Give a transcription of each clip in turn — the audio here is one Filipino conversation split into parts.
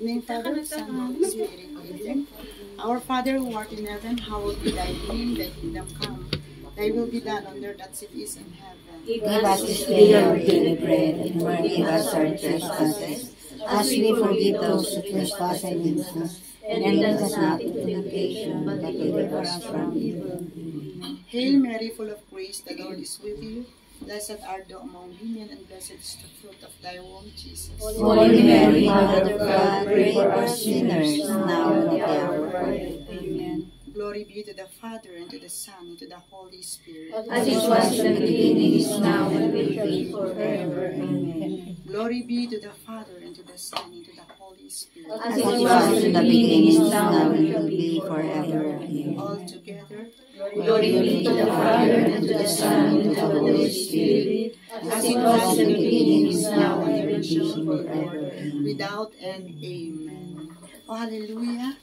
name Father, Son, and Holy Spirit. Amen. Our Father who art in heaven, hallowed be thy name, thy kingdom come. Thy will be done on earth as it is in heaven. Give us this day our daily bread, and forgive us our trespasses, as we forgive those who trespass against us. And lead us not into temptation, but deliver us from evil. Hail Mary, full of grace, the Lord is with you. Blessed art thou among women, and blessed is the fruit of thy womb, Jesus. Holy Mary, Mother of God, pray for us sinners, now and at the hour of our death. Amen. Glory be to the Father, and to the Son, and to the Holy Spirit. As it was in the beginning, is now, and will be forever. Amen. Glory be to the Father, and to the Son, and to the Holy Spirit. As it was in the beginning, is now, and will be forever. Amen. All together. Glory be to the Father, and to the Son, and to the Holy Spirit, as it was in the beginning, is now, and will be forever. Without end. Amen. O hallelujah.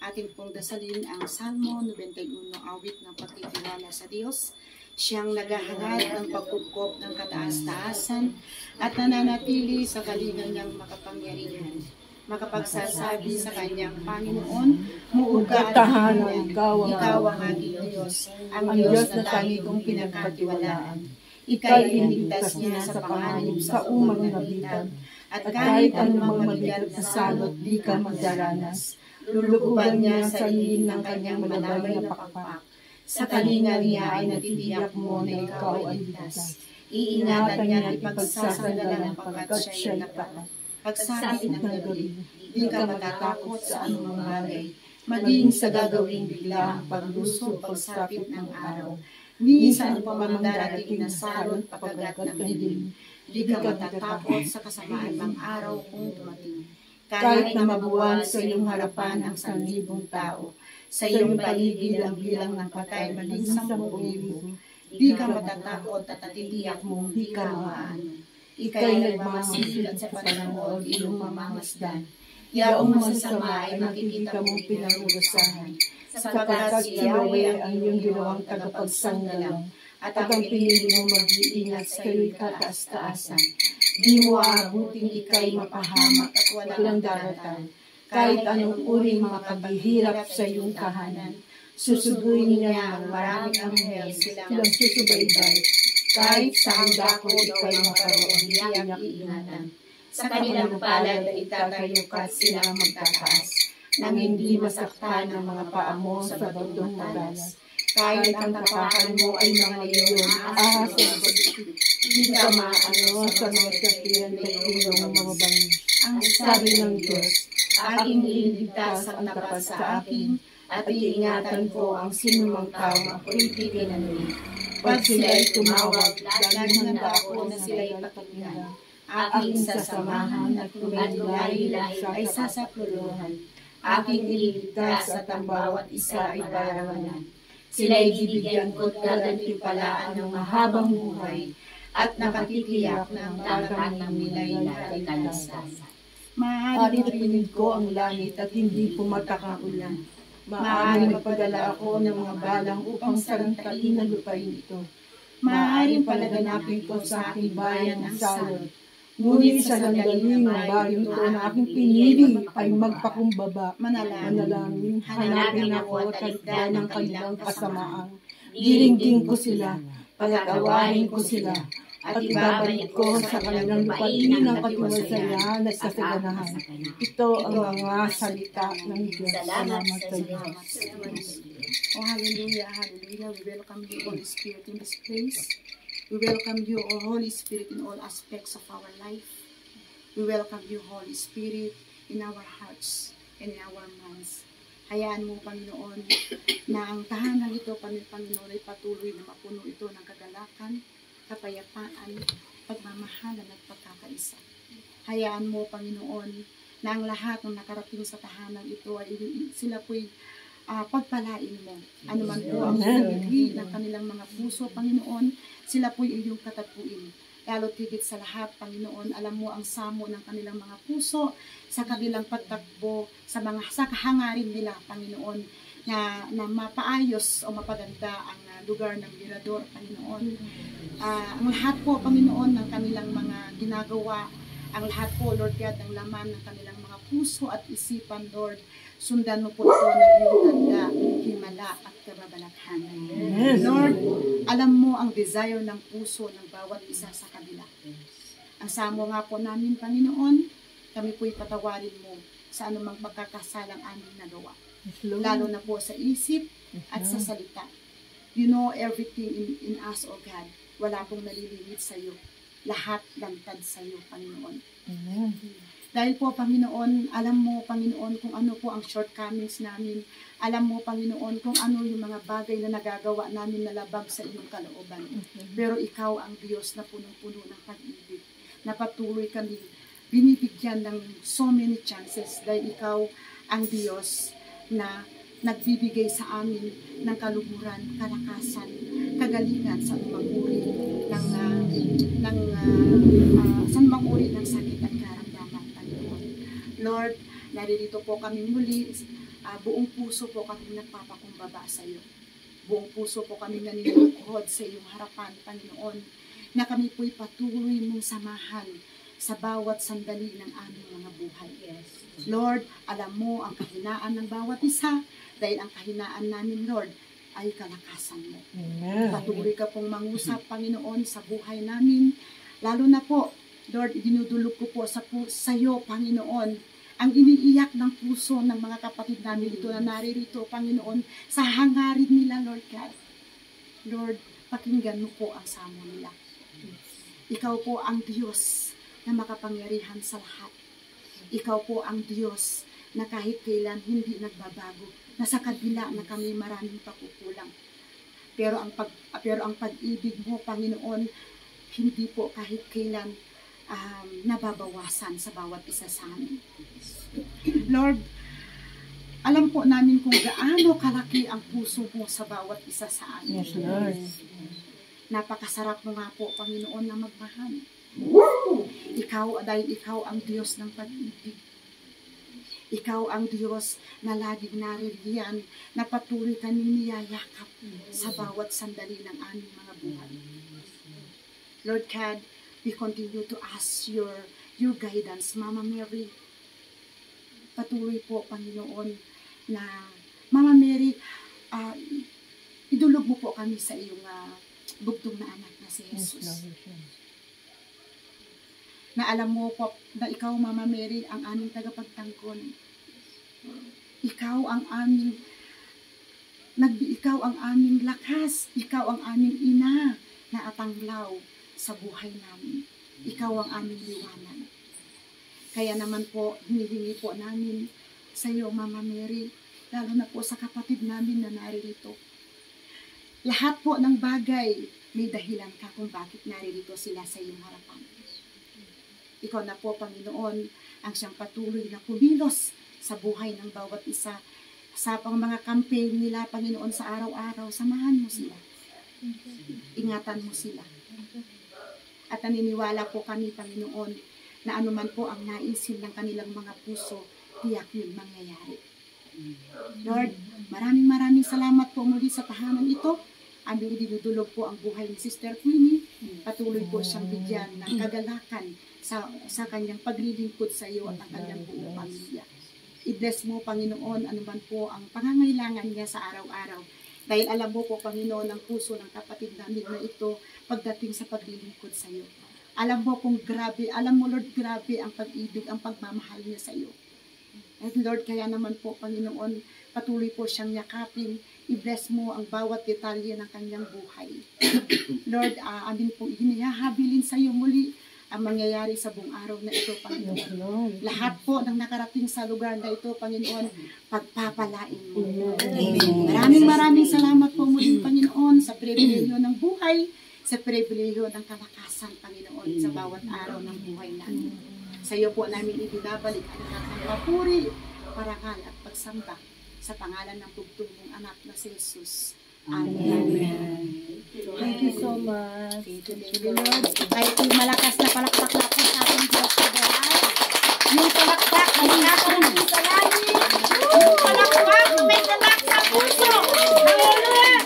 Atin pong dasalin ang Salmo 91, awit ng pagtitiwala sa Diyos. Siyang naghahanap ng pagkukop ng kataas-taasan at nananatili sa kalingan niyang makapangyarihan. Makapagsasabi sa kanyang Panginoon, muuga at tahanan, ikaw ang aking Diyos, ang Diyos na tangi kong pinagkatiwalaan. Ika'y iligtas niya sa panganib sa umang nabitan, at kahit anumang mabigat na salot, di ka magdaranas. Lulukuban niya sa lihim ng kanyang malabay na pakpak. Sa kalinga niya ay natitiyak mo na ikaw ay ligtas. Iingatan niya at ipagsasagalan pagkat siya'y tapat. Pagsapit ng gabi, di ka matatakot sa anumang bagay, maging sa gagawing bigla ang pagluso, pagsapit ng araw. Ni sa anumang darating na salot pagkagat ng dilim, di ka matatakot sa kasamaan ng araw kung dumating. Kahit na mabuwal sa iyong harapan ang 1,000 tao, sa iyong paligid ang bilang ng patay maging 10,000, di ka matatakot at natitiyak mong di ka maaano. Ika'y nagmamasid at sa panahon iyong mamamasdan. Yaong masasama ay makikita mong pinangurusahan, sapagkat si Yahweh ang iyong ginawang tagapagsanggalang, at ang pinili mong mag-iingat sa iyo'y kataas-taasan. Di mo aabuting ika'y mapahamak at walang daratan, kahit anong uring mga paghihirap sa iyong tahanan. Susuguin niya ang maraming anghel silang susubaybay, kahit sa handako ika'y makaroon niyang iingatan. Sa kanilang palad ay itatayukat sila magtataas, nang hindi masaktan ang mga paa mo sa batong madalas. Kahit ang tapakan mo ay mga leon, ahas at pagkikip, hindi ka maano sa mga sakiyan at iyong mga bangis. Ang sabi ng Diyos, aking iligtas ang tapat sa akin, at iingatan ko ang sinumang taong ako'y titinanin. Pag sila'y tumawag, laging handa ako na sila'y pakinggan. Aking sasamahan at kumilay-lay ay sasakluluhan. Aking iligtas at ang bawat isa ay parawanan. Sila'y bibigyan ko't gagantimpalaan ng mahabang buhay at nakatitiyak ng tatanang nila'y nakaligtasan. Maaari marinig ko ang langit at hindi pumatak ang ulan. Maaari magpadala ako ng mga balang upang sarantain ang lupain ito. Maaari palaganapin ko sa aking bayan ang salot. Ngunit sa nanggaling ng bayan ito na aking pinili ay magpakumbaba. Manalangin, hanapin ako at talikdan ng kanilang kasamaan. Diringgin ko sila, pagkatawain ko sila, at ibabalik ko sa kanilang lupain ang katiwasayan at kasaganahan. Ito ang mga salita ng Diyos. Salamat sa Diyos. Oh, hallelujah, hallelujah. We welcome you, Holy Spirit, in this place. We welcome you, O Holy Spirit, in all aspects of our life. We welcome you, Holy Spirit, in our hearts and in our minds. Hayaan mo, Panginoon, na ang tahanan ito, Panginoon, ay patuloy na mapuno ito ng kagalakan, kapayapaan, pagmamahalan at pagkakaisa. Hayaan mo, Panginoon, na ang lahat ng nakarating sa tahanan ito ay sila po'y pagpalain mo. Ano man po ang pinagigil ng kanilang mga puso, Panginoon, sila po'y iyong katapuin. Lalo't higit sa lahat, Panginoon, alam mo ang samo ng kanilang mga puso sa kanilang pagtakbo, sa kahangarin nila, Panginoon, na mapaayos o mapaganda ang lugar ng Mirador, Panginoon. Ang lahat po, Panginoon, ng kanilang mga ginagawa ang lahat po, Lord God, ng laman ng kanilang mga puso at isipan, Lord. Sundan mo po ito ng iyong ganda, himala at kababalaghan. Lord, alam mo ang desire ng puso ng bawat isa sa kabila. Ang samo nga po namin, Panginoon, kami po'y patawarin mo sa anumang pagkakasalang aming nagawa. Lalo na po sa isip at sa salita. You know everything in us, O God. Wala pong nalilimit sa iyo. Lahat lantad sa iyo, Panginoon. Dahil po, Panginoon, alam mo, Panginoon, kung ano po ang shortcomings namin. Alam mo, Panginoon, kung ano yung mga bagay na nagagawa namin na labag sa iyong kalooban. Pero ikaw ang Diyos na punong-puno ng pag-ibig. Na patuloy kami binibigyan ng so many chances dahil ikaw ang Diyos na nagbibigay sa amin ng kaluguran, kalakasan, kagalingan sa anumang uri ng sakit at karamdaman, Panginoon. Lord, naririto po kami muli, buong puso po kami nagpapakumbaba sa iyo. Buong puso po kami nanilukod sa iyong harapan, Panginoon, na kami po'y patuloy mong samahan sa bawat sandali ng aming mga buhay. Lord, alam mo ang kahinaan ng bawat isa, dahil ang kahinaan namin, Lord, ay kalakasan mo. Patuloy ka pong mangusap, Panginoon, sa buhay namin. Lalo na po, Lord, dinudulog ko po sa iyo, Panginoon, ang iniiyak ng puso ng mga kapatid namin ito na naririto, Panginoon, sa hangarin nila, Lord God. Lord, pakinggan mo po ang samo nila. Ikaw po ang Diyos na makapangyarihan sa lahat. Ikaw po ang Diyos na kahit kailan hindi nagbabago, na sa kabila na kami maraming pagkukulang. Pero ang pag-ibig mo, Panginoon, hindi po kahit kailan nababawasan sa bawat isa sa amin. Lord, alam po namin kung gaano kalaki ang puso mo sa bawat isa sa amin. Yes, Lord. Napakasarap mo nga po, Panginoon, na magmahal. Dahil ikaw ang Diyos ng pag-ibig. Ikaw ang Diyos na laging naririyan, na patuloy kami niyayakap sa bawat sandali ng aming mga buhay. Lord God, we continue to ask your guidance, Mama Mary. Patuloy po, Panginoon, na Mama Mary, idulog mo po kami sa iyong bugtong na anak na si Jesus. Na alam mo po na ikaw, Mama Mary, ang aming tagapagtanggol. Ikaw ang aming lakas. Ikaw ang aming ina na atanglaw sa buhay namin. Ikaw ang aming liwanag. Kaya naman po, hinihingi po namin sa iyo, Mama Mary, lalo na po sa kapatid namin na naririto. Lahat po ng bagay, may dahilan ka kung bakit naririto sila sa iyong harapan. Ikaw na po, Panginoon, ang siyang patuloy na kumilos sa buhay ng bawat isa. Sa mga campaign nila, Panginoon, sa araw-araw, samahan mo sila. Ingatan mo sila. At naniniwala po kami, Panginoon, na anuman po ang naisin ng kanilang mga puso, tiyak yun mangyayari. Lord, maraming salamat po muli sa tahanan ito. Aming dinudulog po ang buhay ni Sister Queenie. Patuloy po siyang bigyan ng kagalakan sa kanyang paglilingkod sa iyo at ang kanyang buong pamilya. I-bless mo, Panginoon, anuman po ang pangangailangan niya sa araw-araw. Dahil alam mo po, Panginoon, ang puso ng kapatid namin na ito pagdating sa paglilingkod sa iyo. Alam mo kung grabe, alam mo, Lord, grabe ang pag-ibig, ang pagmamahal niya sa iyo. At Lord, kaya naman po, Panginoon, patuloy po siyang yakapin. I-bless mo ang bawat detalye ng kanyang buhay. Lord, amin po hinihahabilin sa iyo muli ang mangyayari sa buong araw na ito, Panginoon. Lahat po ng nakarating sa lugar na ito, Panginoon, pagpapalain mo. Maraming salamat po muli, Panginoon, sa pribilehiyo ng buhay, sa pribilehiyo ng kalakasan, Panginoon, sa bawat araw ng buhay namin. Sa iyo po namin ibinabalik ang lahat ng papuri, parangal at pagsamba sa pangalan ng bugtong mong anak na si Jesus. Amen. Thank you so much. Thank you, Lord. Kahit yung malakas na palakpak-lakpak sa ating Diyos sa buhay, yung palakpak na hinakarating sa langit, yung palakpak na may galak sa puso. Hallelujah!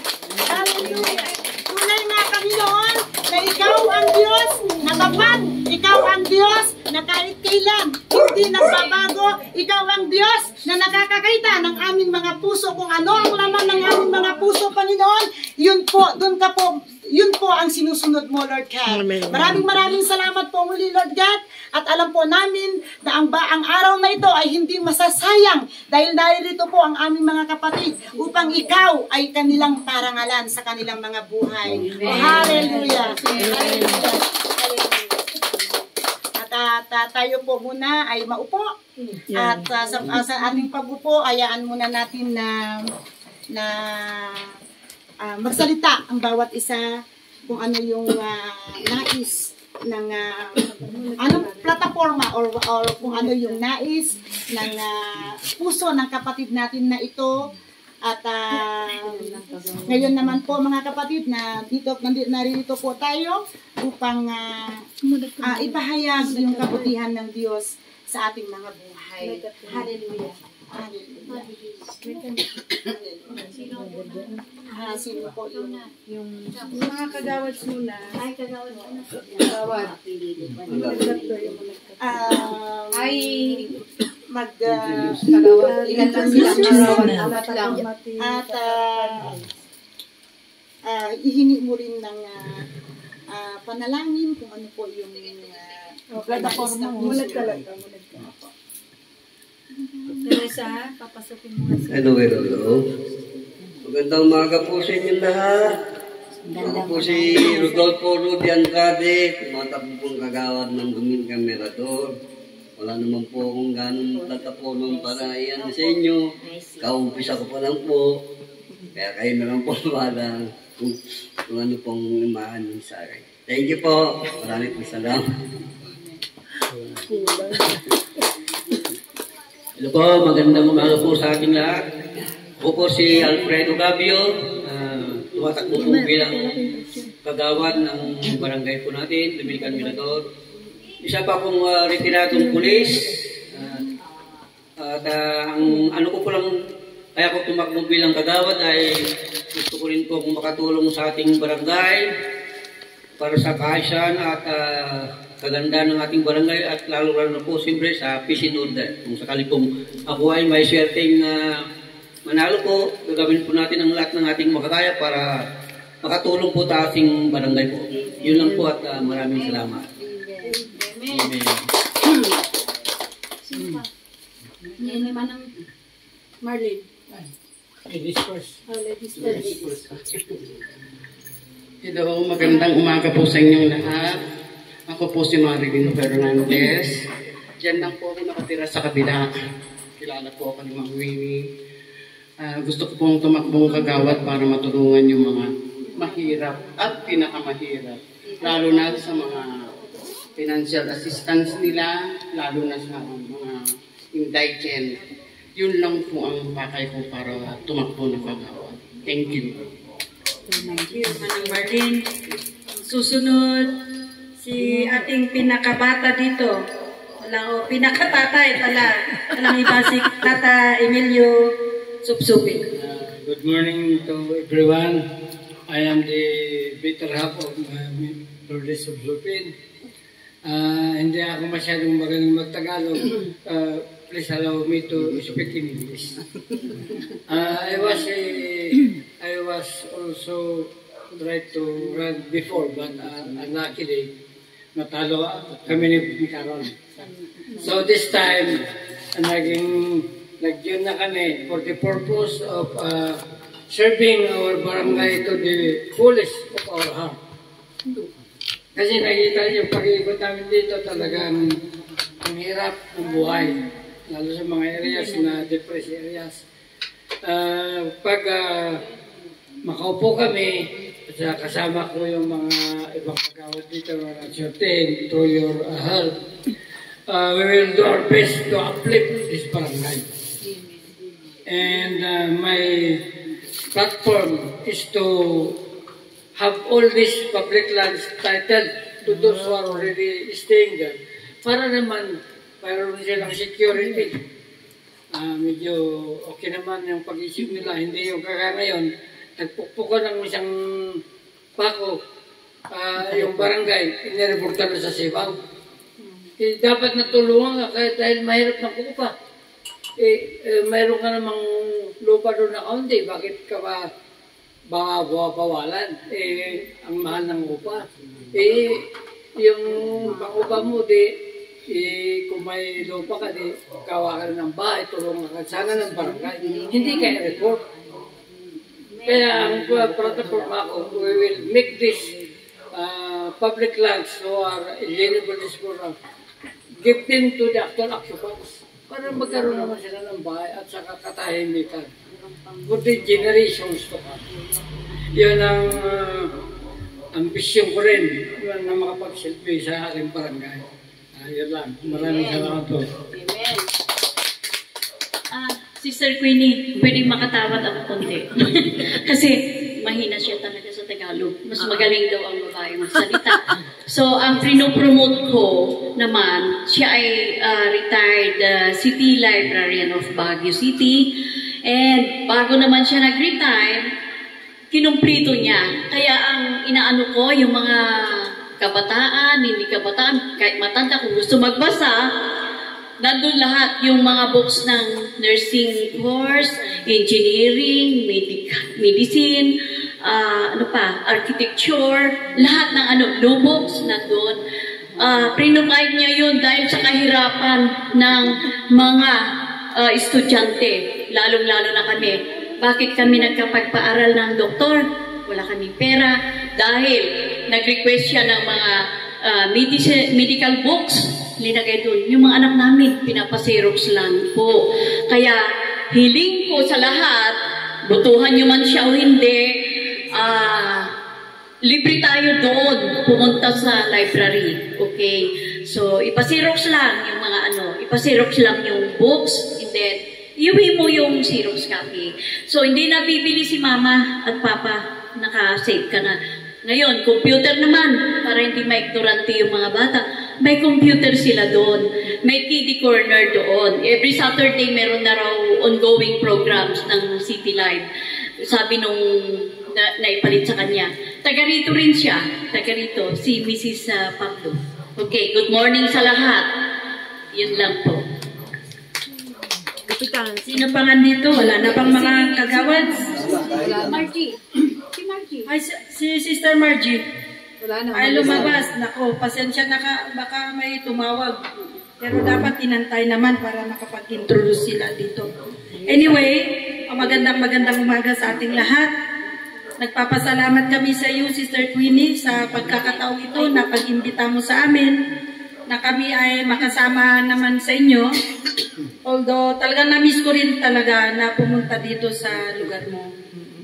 Hallelujah! Tunay mga Panginoon na ikaw ang Diyos na kapag ikaw ang Diyos na na kahit kailan hindi nagbabago. Ikaw ang Diyos na nakakakita ng aming mga puso. Kung ano ang laman ng aming mga puso, Panginoon, yun po, doon ka po, yun po ang sinusunod mo, Lord God. Maraming salamat po muli, Lord God. At alam po namin na ang araw na ito ay hindi masasayang dahil dito po ang aming mga kapatid upang ikaw ay kanilang parangalan sa kanilang mga buhay. Hallelujah! Hallelujah! At tayo po muna ay maupo. At sa ating pag-upo, hayaan muna natin na magsalita ang bawat isa kung ano yung nais ng anong plataforma or kung ano yung nais ng puso ng kapatid natin na ito. At ngayon naman po mga kapatid na narito po tayo upang ipahayag yung kabutihan ng Diyos sa ating mga buhay. Hallelujah. Hallelujah. Sino po yung mga kagawads muna? Ay, kagawads muna. Kagawad. Ilan lang sila. At ihingi mo rin ng panalangin kung ano po yung plataforma mo. Mulag ka lang. Teresa, papasokin mo. Hello. Magandang umaga po sa inyo lahat. Ako po si Rodolfo Rudy Andrade, tumatakbo pong kagawad ng Domingo Mirador. Wala naman po akong ganong plataforma para iyan sa inyo. Kaumpisa ko pa lang po. Kaya kayo na lang po wala kung ano pong imahanin sa akin. Thank you po. Maraming po salamat. Hello po, magandang umaga po sa ating lahat. Ako po si Alfredo Gabio, tumatakbo po bilang kagawad ng barangay po natin, Domingo Mirador. Isa pa pong retiradong pulis. At ang ano ko po lang, kaya ko tumakbo bilang kagawad ay gusto ko rin po kung makatulong sa ating barangay para sa kaayusan at kaganda ng ating barangay at lalo na po siyempre sa peace and order. Kung sakali pong ako ay may swerteng manalo po, gagawin po natin ang lahat ng ating makakaya para makatulong po sa ating barangay po. Yun lang po at maraming salamat. Amen. Yan naman ang Marlene. Ladies first. Ladies first. Hello, magandang umaga po sa inyong lahat. Ako po si Marilyn Fernandez. Diyan lang po ako nakatira sa kabila. Kilala po ako ni Ma'am Winnie. Gusto ko pong tumakbong kagawad para matulungan yung mga mahirap at pinakamahirap. Lalo na sa mga financial assistance nila, lalo na sa mga indigent. Yun lang po ang pakay ko para tumakbo ng kagawad. Thank you. Thank you, Manang Marlene. Susunod, si ating pinakabata dito. Pinakatatay pala. Walang iba si Tata Emilio Supsupin. Good morning to everyone. I am the better half of Lourdes Supsupin. Hindi ako masyadong magaling magtagalog. Please allow me to speak in English. I was also tried to run before, but unluckily, natalo kami ni Carol. So this time, nag-yun na kami for the purpose of serving our barangay to the fullest of our heart. Kasi nakita yung pag-iikot namin dito talagang ang hirap ng buhay, lalo sa mga areas na depressed areas. Pag makaupo kami, at kasama ko yung mga ibang kagawad dito na nagsurtain through your help, we will do our best to uplift this barangay. And my platform is to have all these public lands titled to those who are already staying there. Para naman, mayroon silang security. Medyo okay naman yung pag-isip nila. Hindi yung kaya ngayon, nagpukpukan ng isang pako, yung barangay, inireporta na sa Sibaw. dapat natulungan ka kahit dahil mahirap ng kupa. Mayroon ka namang lupa doon na kaunti, bakit ka ba bawalan? Ang mahal ng upa. Yung pang-upa mo, kung may lupa ka, kawa ka ng bahay, tulungan ka sana ng barangay. Hindi ka i-report. Kaya ang plataforma ko, we will make this public lands who are eligible to this program, give them to the actual occupants para magkaroon naman sila ng bahay at saka katahimikan for the generations to come. Yun ang ambisyon ko rin na makapagsilbi sa aking barangay. Yun lang. Maraming salamat po. Amen. Sister Queenie, pwedeng makatawad ako konti. Kasi mahina siya talaga sa Tagalog. Mas magaling daw ang babae magsalita. So, ang pinopromote ko naman, siya ay retired City Librarian of Baguio City. And bago naman siya nag-retire, kinumplito niya. Kaya ang inaano ko, yung mga kabataan, hindi kabataan, kahit matanda, kung gusto magbasa, nandun lahat yung mga books ng nursing course, engineering, medicine, architecture, lahat ng blue books nandun. Prinumide niya yun dahil sa kahirapan ng mga estudyante, lalong-lalo na kami. Bakit kami nagkapagpaaral ng doktor? Wala kaming pera dahil nag-request siya ng mga medical books, linagay doon. Yung mga anak namin, pinapasirox lang po. Kaya, hiling ko sa lahat, butuhan nyo man siya o hindi, libre tayo doon, pumunta sa library. Okay? So, ipasirox lang yung mga ipasirox lang yung books, and then, iuwi mo yung Xerox copy. So, hindi na bibili si mama at papa, naka-save ka na. Ngayon, computer naman, para hindi maignorante yung mga bata, may computer sila doon. May kiddie corner doon. Every Saturday, meron na raw ongoing programs ng City Live. Sabi nung naipalit sa kanya. Taga rito rin siya. Taga rito, si Mrs. Pablo. Okay, good morning sa lahat. Yun lang po. Sino pa nga dito? Wala na pang mga kagawads? Margie. Si Margie. Ay, si Sister Margie. Wala na. Ay, lumabas. Nako, pasensya na baka may tumawag. Pero dapat inantay naman para makapag-introduce sila dito. Anyway, magandang umaga sa ating lahat. Nagpapasalamat kami sa iyo, Sister Queenie, sa pagkakataong ito na pag-imbita mo sa amin na kami ay makasama naman sa inyo. Although talagang na-miss ko rin talaga na pumunta dito sa lugar mo.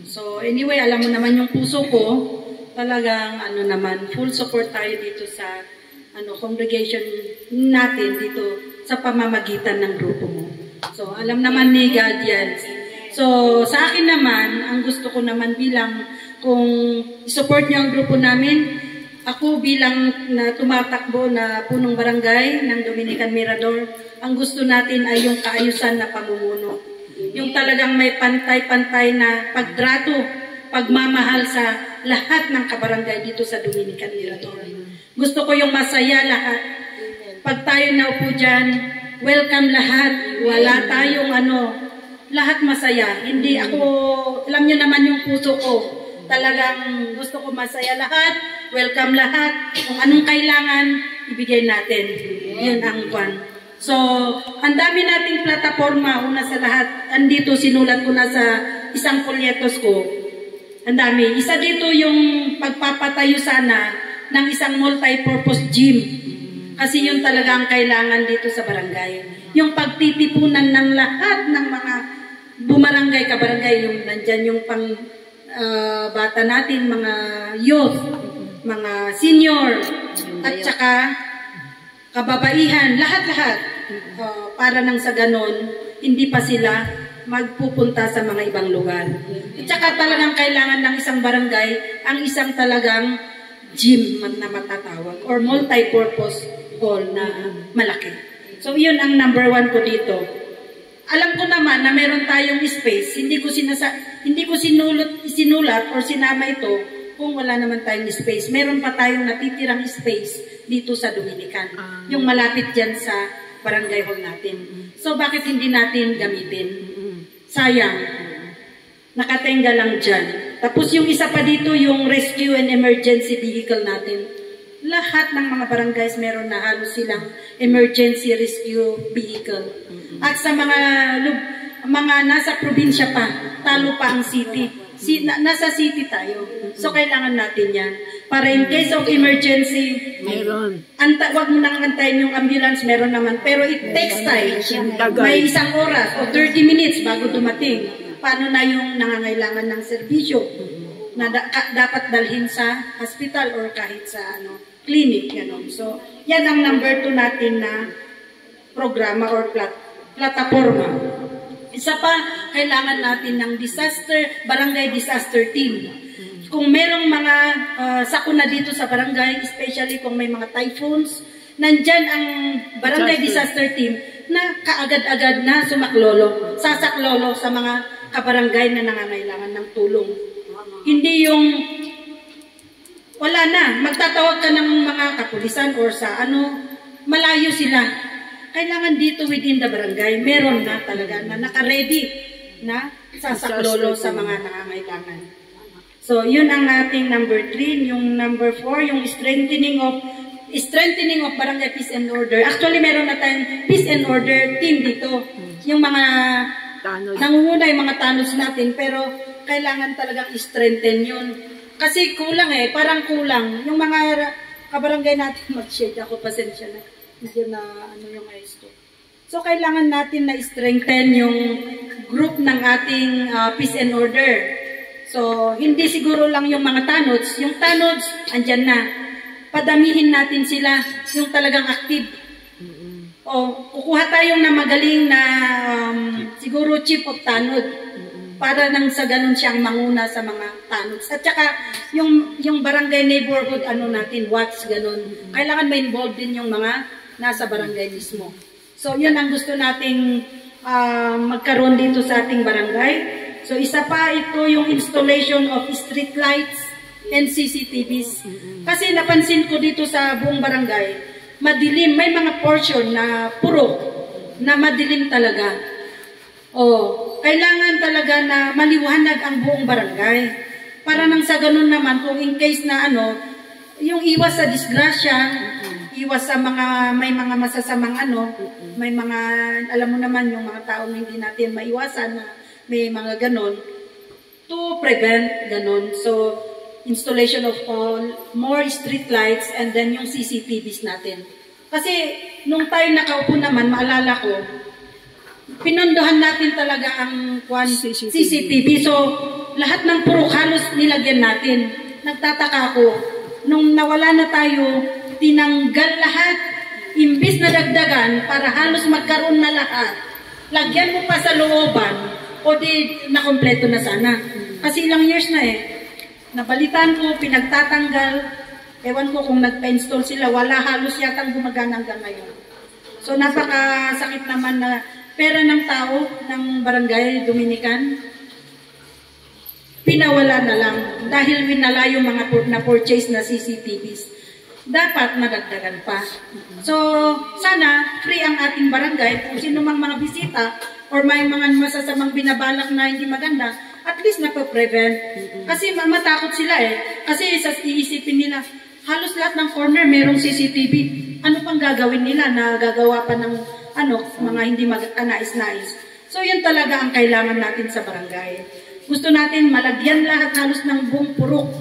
So anyway, alam mo naman yung puso ko, talagang full support tayo dito sa congregation natin dito sa pamamagitan ng grupo mo. So alam naman ni God yan. So sa akin naman, ang gusto ko naman bilang kung support niyo ang grupo namin, ako bilang na tumatakbo na punong barangay ng Dominican Mirador, ang gusto natin ay yung kaayusan na pamumuno. Yung talagang may pantay-pantay na pagtrato, pagmamahal sa lahat ng kabarangay dito sa Dominican Mirador. Gusto ko yung masaya lahat. Pag tayo naupo dyan, welcome lahat. Wala tayong lahat masaya. Hindi ako, alam nyo naman yung puso ko. Talagang gusto ko masaya lahat. Welcome lahat. Kung anong kailangan, ibigay natin. Yun ang kwan. So, ang dami nating plataforma. Una sa lahat, andito sinulat ko na sa isang folyetos ko. Ang dami. Isa dito yung pagpapatayo sana ng isang multi-purpose gym. Kasi yun talaga ang kailangan dito sa barangay. Yung pagtitipunan ng lahat ng mga bumarangay, kabarangay, yung nandyan yung pang bata natin, mga youth, mga senior, at saka kababaihan, lahat-lahat. Para nang sa ganon, hindi pa sila magpupunta sa mga ibang lugar. At saka talagang kailangan ng isang barangay ang isang talagang gym na matatawag or multi-purpose hall na malaki. So, yun ang number 1 ko dito. Alam ko naman na meron tayong space. Hindi ko sinulat or sinama ito kung wala naman tayong space. Meron pa tayong natitirang space dito sa Dominican. Yung malapit dyan sa barangay hall natin. So, bakit hindi natin gamitin? Sayang. Nakatenga lang dyan. Tapos yung isa pa dito, yung rescue and emergency vehicle natin. Lahat ng mga barangays meron na halos silang emergency rescue vehicle. At sa mga nasa probinsya pa, talo pa ang city. Nasa city tayo. So, kailangan natin yan. Para in case of emergency, Meron. wag mo nang antayin yung ambulance, meron naman. Pero it takes time. May 1 oras o 30 minutes bago dumating. Paano na yung nangangailangan ng serbisyo na dapat dalhin sa hospital or kahit sa clinic. Ganun. So, yan ang number 2 natin na programa or plataforma. Isa pa, kailangan natin ng barangay disaster team. Kung merong mga sakuna dito sa barangay, especially kung may mga typhoons, nandyan ang barangay disaster team na kaagad-agad na sasaklolo sa mga kabarangay na nangangailangan ng tulong. Hindi yung wala na, magtatawag ka ng mga kapulisan or sa malayo sila. Kailangan dito within the barangay, meron na talaga na naka-ready na sasaklolo sa mga nangangailangan. So, yun ang ating number 3. Yung number 4, yung strengthening of barangay peace and order. Actually, meron na tayong peace and order team dito. Yung mga nangunguna yung mga tanos natin, pero kailangan talagang strengthen yun. Kasi kulang parang kulang. Yung mga kabarangay natin, mag-shade ako, pasensya na. Medyo na yung ayos ko. So, kailangan natin na strengthen yung group ng ating peace and order. So, hindi siguro lang yung mga tanods. Yung tanods, andyan na. Padamihin natin sila, yung talagang active. O, kukuha tayong na magaling na siguro chief of tanod. Para nang sa ganun siyang manguna sa mga tanods. At saka, yung barangay neighborhood, natin, watch, ganun. Kailangan may involved din yung mga nasa barangay mismo. So, yun ang gusto nating magkaroon dito sa ating barangay. So, isa pa ito yung installation of street lights and CCTVs. Kasi napansin ko dito sa buong barangay, madilim. May mga portion na purok na madilim talaga. Kailangan talaga na maliwanag ang buong barangay. Para nang sa ganun naman, kung in case na yung iwas sa disgrasya, iwas sa may mga masasamang may mga, alam mo naman, yung mga taong hindi natin maiwasan na may mga ganon, to prevent ganon. So, installation of more street lights and then yung CCTVs natin. Kasi, nung tayo nakaupo naman, maalala ko, pinondohan natin talaga ang CCTV. So, lahat ng purok halos nilagyan natin. Nagtataka ako, nung nawala na tayo, tinanggal lahat, imbis na dagdagan, para halos magkaroon na lahat. Lagyan mo pa sa looban, o di nakompleto na sana. Kasi ilang years na Nabalitaan ko, pinagtatanggal, ewan ko kung nagpa-install sila, wala halos yatang gumagana hanggang ngayon. So napakasakit naman na pera ng tao, ng barangay Dominican, pinawala na lang dahil winala yung mga na-purchase na CCTVs. Dapat madagdagan pa. So, sana free ang ating barangay kung sino mang mga bisita or may mga masasamang binabalak na hindi maganda, at least napaprevent. Kasi matakot sila Kasi iisipin nila, halos lahat ng corner merong CCTV. Ano pang gagawin nila na gagawa pa ng mga hindi nais-nais. So, yun talaga ang kailangan natin sa barangay. Gusto natin malagyan lahat halos ng buong purok.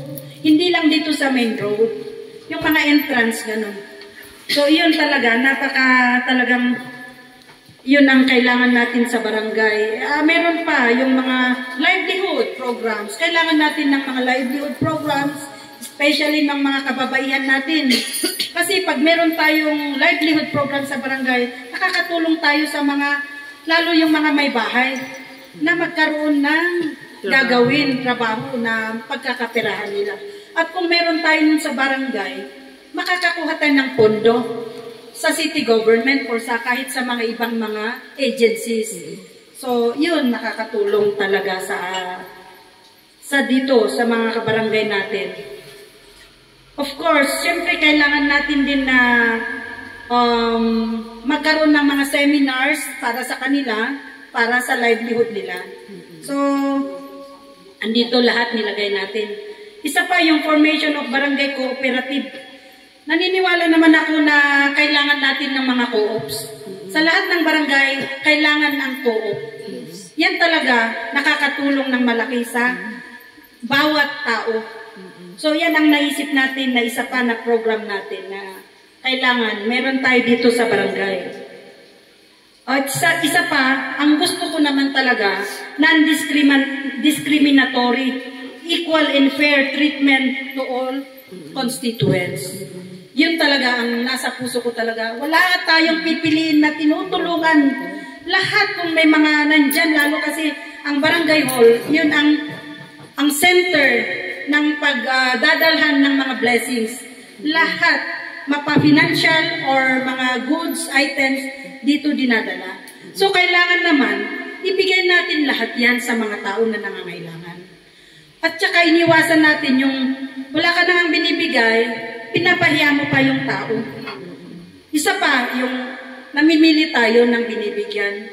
Hindi lang dito sa main road. Yung mga entrance, ganun. So, yun talaga, talagang, yun ang kailangan natin sa barangay. Meron pa, yung mga livelihood programs. Kailangan natin ng mga livelihood programs, especially ng mga kababaihan natin. Kasi pag meron tayong livelihood program sa barangay, nakakatulong tayo sa lalo yung mga may bahay, na magkaroon ng gagawin, trabaho na pagkakapirahan nila. At kung meron tayo nun sa barangay, makakakuha tayo ng pondo sa city government or kahit sa mga ibang mga agencies. So, yun, nakakatulong talaga sa dito, sa mga kabarangay natin. Of course, siyempre kailangan natin din na magkaroon ng mga seminars para sa kanila, para sa livelihood nila. So, andito lahat nilagay natin. Isa pa yung formation of barangay cooperative. Naniniwala naman ako na kailangan natin ng mga co-ops. Sa lahat ng barangay, kailangan ng co-op. Yan talaga nakakatulong ng malaki sa bawat tao. So yan ang naisip natin na isa pa na program natin na kailangan meron tayo dito sa barangay. At isa pa, ang gusto ko naman talaga, non-discriminatory, equal and fair treatment to all constituents. Yun talaga ang nasa puso ko talaga. Wala tayong pipiliin na tinutulungan. Lahat kung may mga nandyan, lalo kasi ang barangay hall, yun ang center ng pagdadalhan ng mga blessings. Lahat, mapa-financial or mga goods, items, dito dinadala. So kailangan naman, ibigay natin lahat yan sa mga tao na nangangailangan. At saka iniwasan natin yung wala ka nang binibigay, pinapahiya mo pa yung tao. Isa pa, yung namimili tayo ng binibigyan.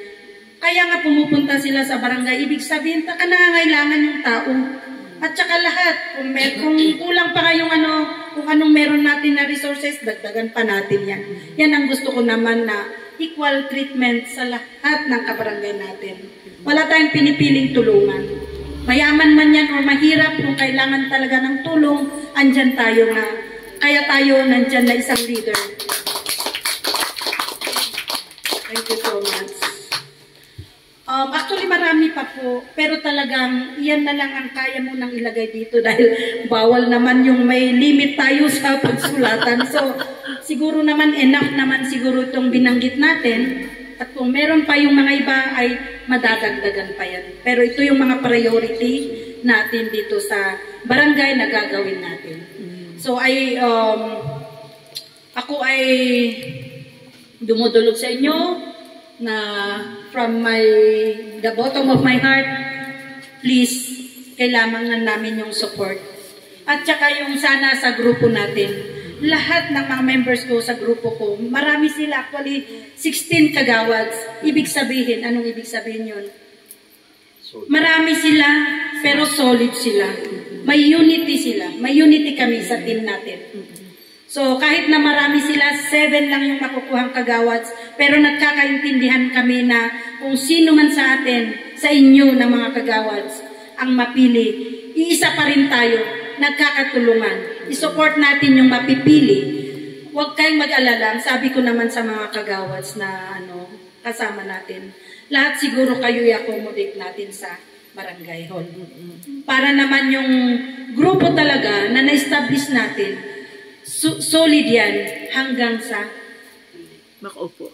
Kaya nga pumupunta sila sa barangay, ibig sabihin, nangangailangan yung tao. At saka lahat, kung kulang pa kayong kung anong meron natin na resources, dagdagan pa natin yan. Yan ang gusto ko naman na equal treatment sa lahat ng kabarangay natin. Wala tayong pinipiling tulungan. Mayaman man yan o mahirap, kung kailangan talaga ng tulong, andyan tayo na. Kaya tayo nandyan na isang leader. Thank you so much. Actually, marami pa po, pero talagang iyan na lang ang kaya mo nang ilagay dito dahil bawal naman yung may limit tayo sa pagsulatan. So, siguro naman enough naman siguro itong binanggit natin. At kung meron pa yung mga iba ay madadagdagan pa yan. Pero ito yung mga priority natin dito sa barangay na gagawin natin. So, ako ay dumudulog sa inyo na from the bottom of my heart, please, kailangan namin yung support. At saka yung sana sa grupo natin, lahat ng mga members ko sa grupo ko, marami sila, actually 16 kagawads. Ibig sabihin, anong ibig sabihin yun? Marami sila, pero solid sila. May unity sila. May unity kami sa team natin. So, kahit na marami sila, 7 lang yung makukuhang kagawads, pero nagkakaintindihan kami na kung sino man sa atin, sa inyo na mga kagawads, ang mapili, iisa pa rin tayo, nagkakatulungan. I-support natin yung mapipili. Huwag kayong mag-alala. Sabi ko naman sa mga kagawads na kasama natin, lahat siguro kayo i-accommodate natin sa barangay hall. Para naman yung grupo talaga na na-establish natin, solid yan hanggang sa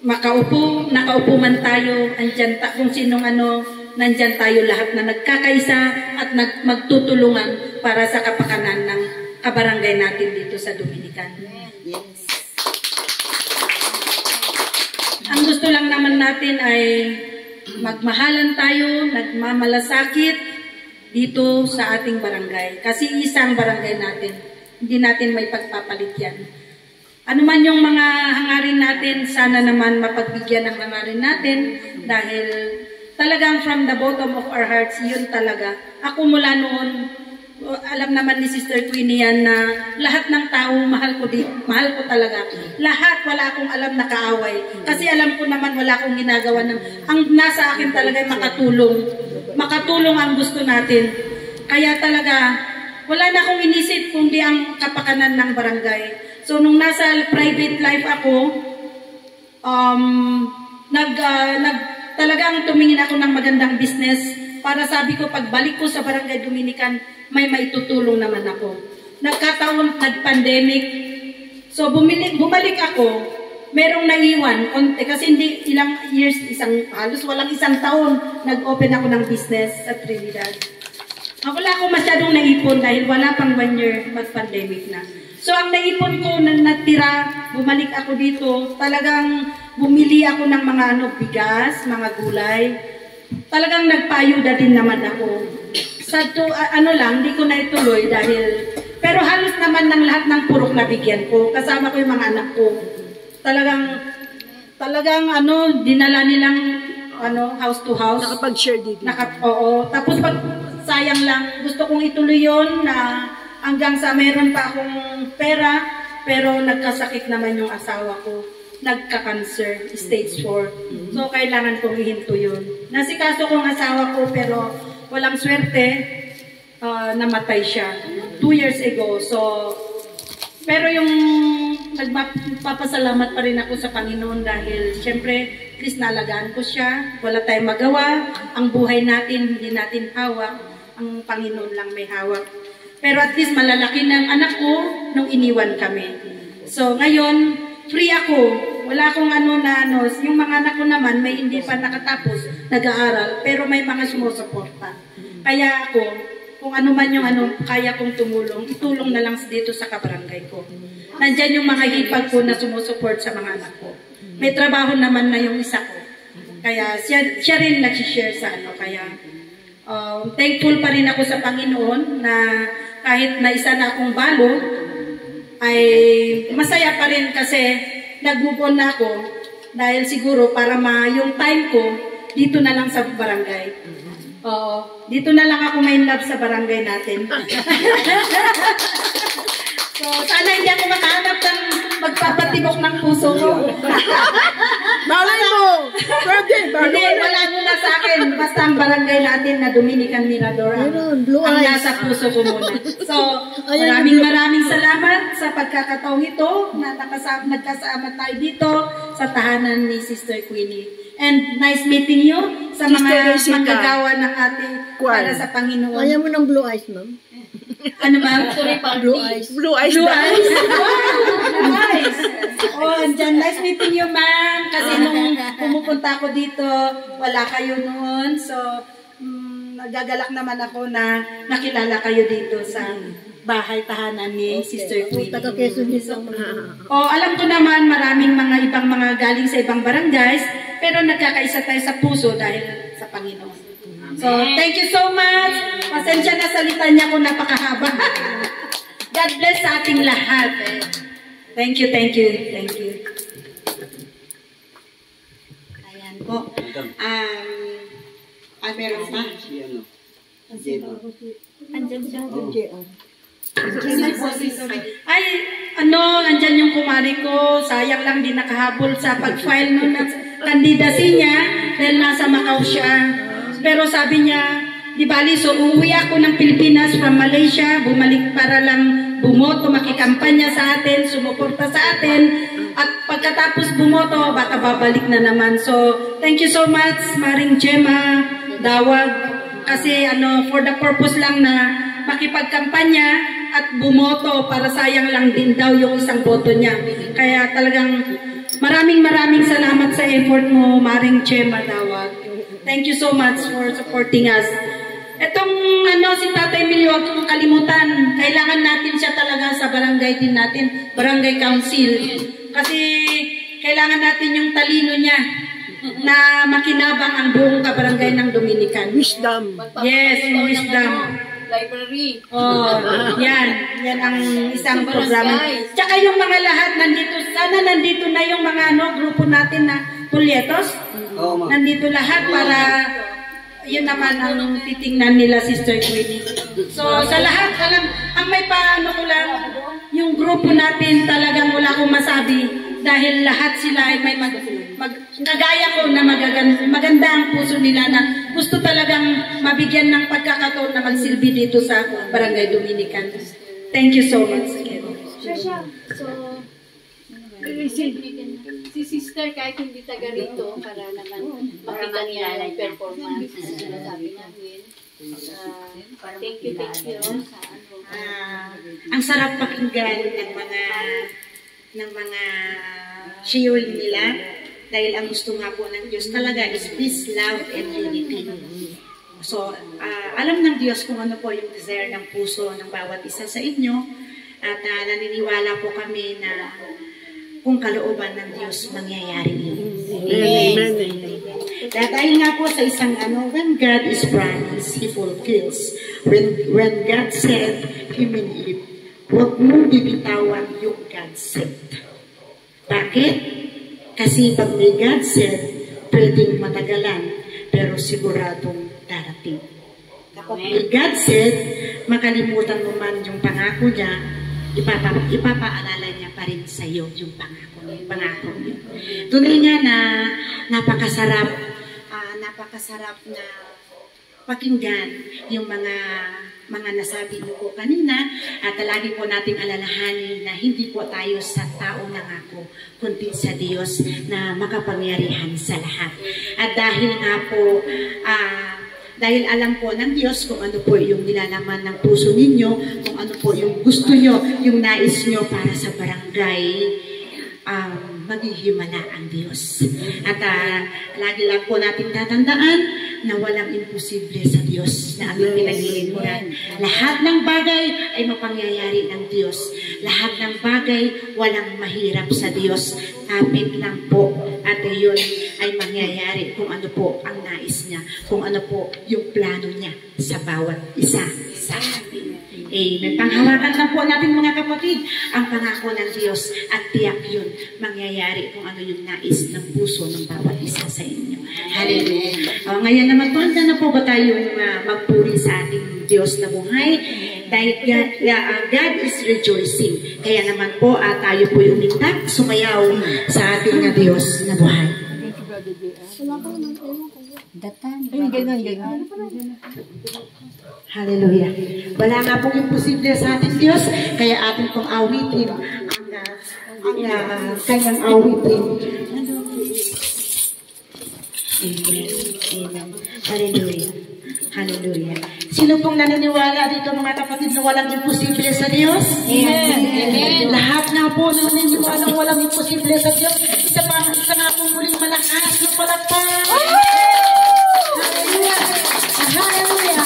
makaupo, nakaupo man tayo, andyan kung sinong nandyan tayo lahat na nagkakaisa at magtutulungan para sa kapakanan ng kabarangay natin dito sa Dominican. Yes. Ang gusto lang naman natin ay magmahalan tayo, nagmamalasakit dito sa ating barangay. Kasi isang barangay natin. Hindi natin may pagpapalit yan. Ano man yung mga hangarin natin, sana naman mapagbigyan ng hangarin natin dahil talagang from the bottom of our hearts, yun talaga. Ako mula noon, alam naman ni Sister Queenie yan na lahat ng tao, mahal ko talaga. Lahat, wala akong alam na kaaway. Kasi alam ko naman wala akong ginagawa ang nasa akin talaga ay makatulong. Makatulong ang gusto natin. Kaya talaga, wala na akong inisip kundi ang kapakanan ng barangay. So, nung nasa private life ako, talagang tumingin ako ng magandang business para sabi ko, pagbalik ko sa Barangay Dominican, may maitutulong naman ako. Nagkataon, nag-pandemic. So, bumalik ako, merong naiwan, kasi hindi ilang years, halos walang isang taon, nag-open ako ng business sa Trinidad. Wala akong masyadong naipon dahil wala pang 1 year mag-pandemic na. So, ang naipon ko na natira, bumalik ako dito, talagang bumili ako ng mga bigas, mga gulay. Talagang nagpayuda din naman ako. ano lang, hindi ko na ituloy dahil, pero halos naman ng lahat ng purok nabigyan ko. Kasama ko yung mga anak ko. Talagang ano, dinala nilang house to house. Nakapag-share dito. Oo. Tapos pag sayang lang, gusto kong ituloy yun na hanggang sa meron pa akong pera, pero nagkasakit naman yung asawa ko. Nagka-cancer, stage 4. So, kailangan kong ihinto yun. Nasikaso kong asawa ko, pero walang swerte, namatay siya 2 years ago. So, pero yung nagpapasalamat pa rin ako sa Panginoon dahil syempre, at least nalagaan ko siya. Wala tayong magawa. Ang buhay natin, hindi natin hawak. Ang Panginoon lang may hawak. Pero at least malalaki ng anak ko nung iniwan kami. So, ngayon, free ako. Wala akong yung mga anak ko naman may hindi pa nakatapos, nag-aaral, pero may mga sumusuporta. Kaya ako, kung ano man yung kaya kong tumulong, itulong na lang dito sa kabarangay ko. Nandyan yung mga hipag ko na sumusuport sa mga anak ko. May trabaho naman na yung isa ko. Kaya siya rin nag-share sa Kaya thankful pa rin ako sa Panginoon na kahit na isa na akong balo, ay masaya pa rin kasi nag-move on na ako dahil siguro para yung time ko dito na lang sa barangay. Dito na lang ako may love sa barangay natin. So, sana hindi ako makahanap ng magpapatibok ng puso ko. Malay mo! Pwede! Hindi, wala muna sa akin. Basta ang barangay natin na Dominican Mirador ang nasa puso ko muna. So, maraming salamat sa pagkakataong ito na nagkasama tayo dito sa tahanan ni Sister Queenie. And nice meeting you sa mga manggagawa ng ating para sa Panginoon. Ayaw mo ng blue eyes, ma'am? Ano ma'am? Blue eyes. Blue eyes? Wow! Blue eyes! Andyan. Nice meeting you, ma'am. Kasi nung pumupunta ako dito, wala kayo noon. So, nagagalak naman ako na nakilala kayo dito sa bahay tahanan ni Sister Queenie. Alam ko naman maraming mga ibang mga galing sa ibang barangays, pero nagkakaisa tayo sa puso dahil sa Panginoon. So, thank you so much. Pasensya na salita niya kung napakahaba. God bless sa ating lahat. Thank you, thank you, thank you. Ayan po. Meron pa? Andyan siya. Andyan yung kumari ko. Sayang lang di nakahabol sa pag-file nun ng kandidacy niya dahil nasa Macau siya. Pero sabi niya, di bali, so uuwi ako ng Pilipinas from Malaysia, bumalik para lang bumoto, makikampanya sa atin, sumuporta sa atin, at pagkatapos bumoto, baka babalik na naman. So, thank you so much, Maring Gemma Dawag, kasi for the purpose lang na makipagkampanya at bumoto para sayang lang din daw yung isang boto niya. Kaya talagang maraming salamat sa effort mo, Maring Gemma Dawag. Thank you so much for supporting us. Itong si Tatay Emilio, huwag kong kalimutan. Kailangan natin siya talaga sa barangay din natin, barangay council. Kasi kailangan natin yung talino niya na makinabang ang buong kabarangay ng Dominican. Wisdom. Yes, wisdom. Library. Yan ang isang programa. Tsaka yung mga lahat nandito, sana nandito na yung mga grupo natin na Tulyetos. Nandito lahat para yun naman ang titingnan nila, Sister Queenie. So, sa lahat, ang may paano ko lang, yung grupo natin talagang wala akong masabi dahil lahat sila ay may kagaya ko na maganda ang puso nila na gusto talagang mabigyan ng pagkakataon na magsilbi dito sa Barangay Dominican. Thank you so much. So, si Sister kahit hindi taga rito para naman makita niya yung performance na sinasabi namin. Thank you sa ang sarap pakinggan ng mga shiul nila dahil ang gusto nga po ng Diyos talaga is peace, love, and unity. So, alam ng Diyos kung ano po yung desire ng puso ng bawat isa sa inyo at naniniwala po kami na kung kalooban ng Diyos mangyayari yun. Amen. Dahil nga po sa isang when God is promised, He fulfills. When God said, He will eat, huwag mong bibitawan yung God said. Bakit? Kasi pag may God said, pwedeng matagalan, pero siguradong darating. Kapag may God said, makalimutan mo man yung pangako niya, ipapaalala niya pa rin sa iyo yung pangako niya. Tunay nga na napakasarap na pakinggan yung mga nasabi niyo po kanina, at lagi po nating alalahanin na hindi po tayo sa tao nangako, kundi sa Diyos na makapangyarihan sa lahat. At dahil nga po, dahil alam po ng Diyos kung ano po yung nilalaman ng puso ninyo, kung ano po yung gusto nyo, yung nais nyo para sa barangay, maghihimala ang Diyos. At lagi lang po natin tatandaan na walang imposible sa Diyos na aming pinaglilingkuran. Lahat ng bagay ay mapangyayari ng Diyos. Lahat ng bagay walang mahirap sa Diyos. Kapit lang po at yun ay mangyayari kung ano po ang nais niya, kung ano po yung plano niya sa bawat isa sa atin. Amen. Panghawakan lang po natin mga kapatid ang pangako ng Diyos at tiyak yun mangyayari kung ano yung nais ng puso ng bawat isa sa inyo. Hallelujah. Ngayon naman po, handa na po ba tayong magpuri sa ating Diyos na buhay? Dahil God is rejoicing. Kaya naman po tayo po yung umintak, sumayaw sa ating Diyos na buhay. Hallelujah. Wala nga pong imposible sa ating Diyos, kaya ating pong awitin ang kanyang awitin. Amen. Amen. Hallelujah. Hallelujah. Sino pong naniniwala dito mga kapatid na walang imposible sa Diyos? Amen. Amen. Lahat nga po naniniwala walang imposible sa Diyos. Isa nga pong muling malakas na palakpak. Hallelujah. Hallelujah. Hallelujah.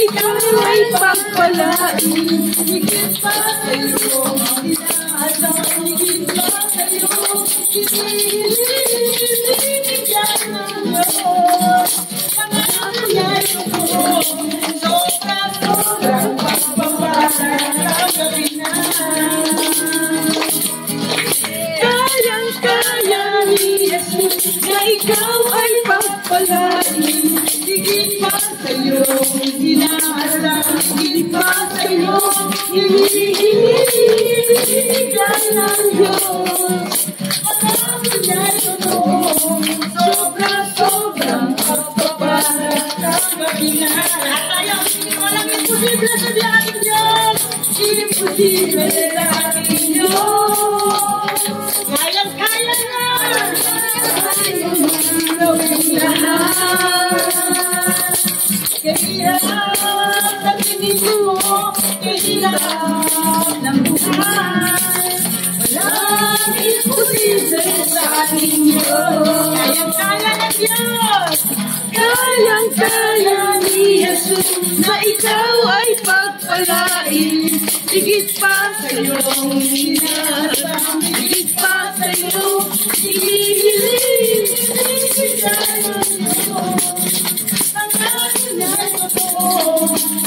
Ikaw ay pagpalain, higit pa sa'yo, hinaharap, higit pa sa'yo, hinihigan ng Diyos. At ang nangyay ito, sobrang pagpapalat ng gabi na. At tayo, walang imposible sa ating Diyos, imposible sa ating Diyos. Kayang-kaya na! Kaya sa tingin mo, kailangan ng buhay. Walang imposible sa ating Diyos. Kayang-kaya ng Diyos. Kayang-kaya ni Jesus na ikaw ay pagpalain. Higit pa sa'yo, hinaharap, higit pa sa'yo, hinihiling, hinihigan ng Diyos. Ang nangyay ko,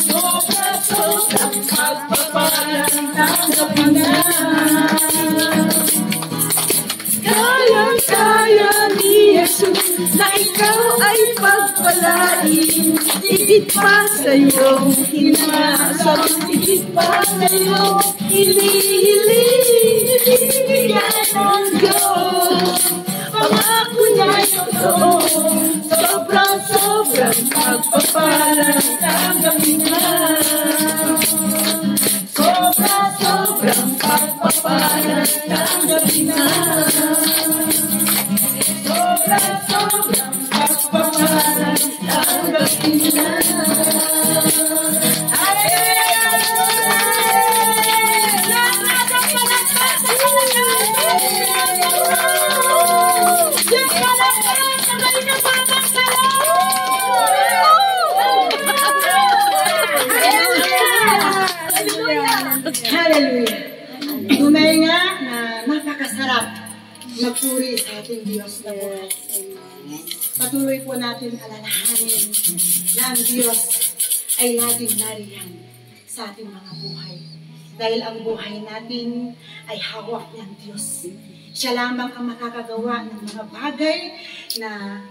sobrang pagpapalang tanggapin na. Kayang-kaya ni Jesus na ikaw ay pagpalain, higit pa sa iyong hinasap, higit pa sa iyong ibigay ng Diyos. Pangako niya'y totoo, sobrang pagpapala tanggapin na. Sobrang pagpapala tanggapin na. Sobrang pagpapala tanggapin na. Hallelujah! Tunay nga na napakasarap magpuri sa ating Diyos na buhay. Patuloy po natin alalahanin na ang Diyos ay laging nariyan sa ating mga buhay. Dahil ang buhay natin ay hawak ng Diyos. Siya lamang ang makakagawa ng mga bagay na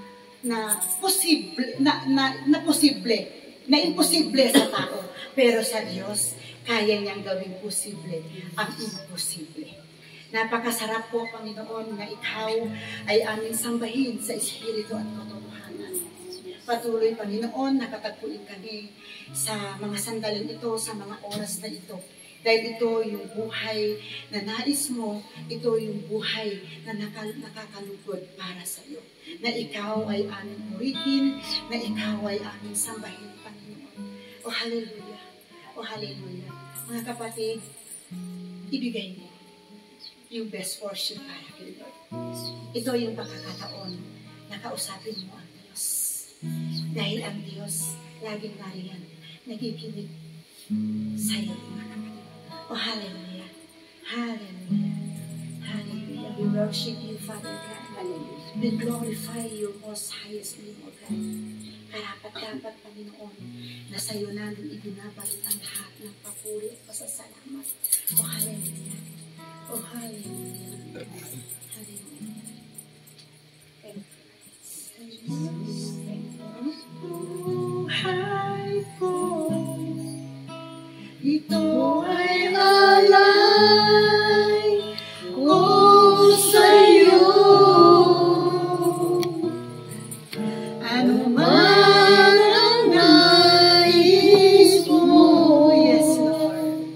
imposible sa tao. Pero sa Diyos, kaya niyang gawing posible ang imposible. Napakasarap po, Panginoon, na ikaw ay aming sambahin sa Espiritu at katotohanan. Patuloy, Panginoon, nakatagpuin kami sa mga sandaling ito, sa mga oras na ito. Dahil ito yung buhay na nais mo, ito yung buhay na nakakalugod para sa iyo. Na ikaw ay aming purihin, na ikaw ay aming sambahin, Panginoon. O hallelujah! O hallelujah! Mga kapatid, ibigay mo yung best worship para kay Lord. Ito yung pagkakataon na kausapin mo ang Diyos. Dahil ang Diyos laging nariyan, nakikinig sa iyo, mga kapatid. Oh, hallelujah! Hallelujah! Hallelujah! We worship you, Father God. Hallelujah! We glorify your most highest name, O God. Karapat-dapat, Panginoon, na sa iyo namin ibinabalik ang lahat ng papuri at pasasalamat. Oh, hallelujah! Oh, hallelujah! Hallelujah! Buhay ko, ito ay alay ko sa iyo. Ano man ang nais mo, yes, Lord.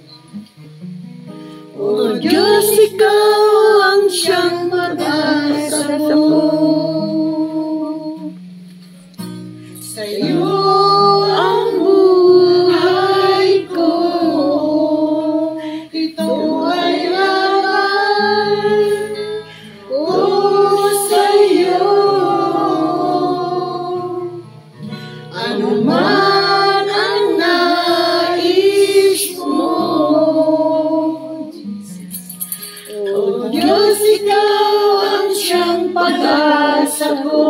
O Diyos, ikaw ang siyang mag-asawa. Sa iyo ang buhay ko, ito ay alay ko sa iyo. Ano man ang nais mo, O Diyos, ikaw ang siyang pag-asa ko.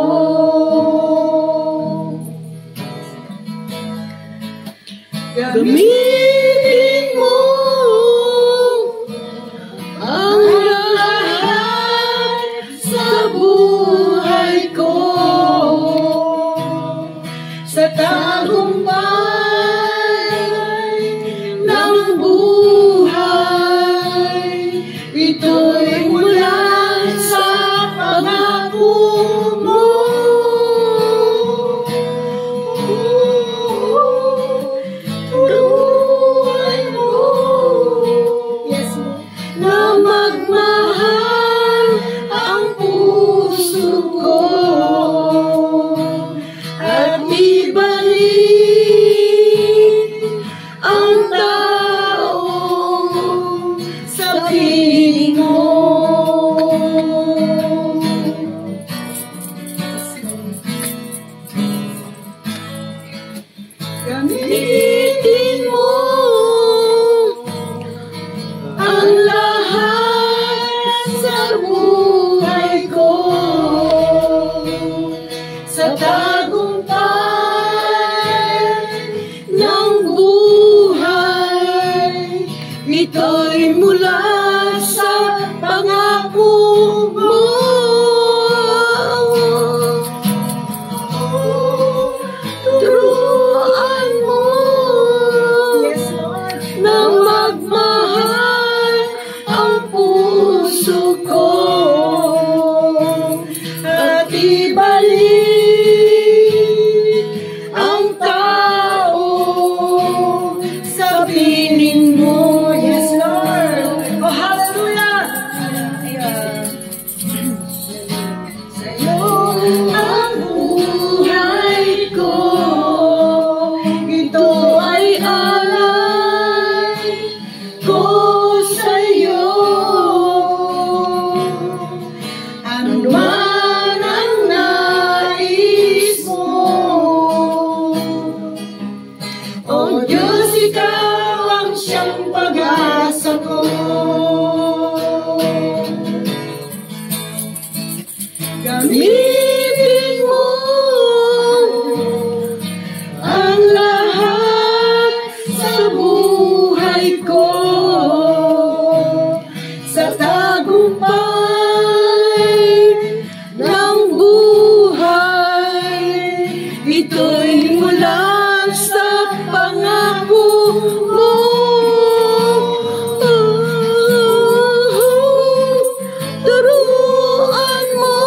Gamitin mo ang lahat sa buhay ko, sa tagumpay ng buhay. Ito'y mula sa pangako mo. Turuan mo, yes, na magmahal ang puso ko at ibalik ang tao sa piling mo. Gamitin mo ang lahat sa buhay ko, Gamitin mo ang lahat sa buhay ko, sa tagumpay ng buhay. Ito'y mula sa pangako mo. Turuan mo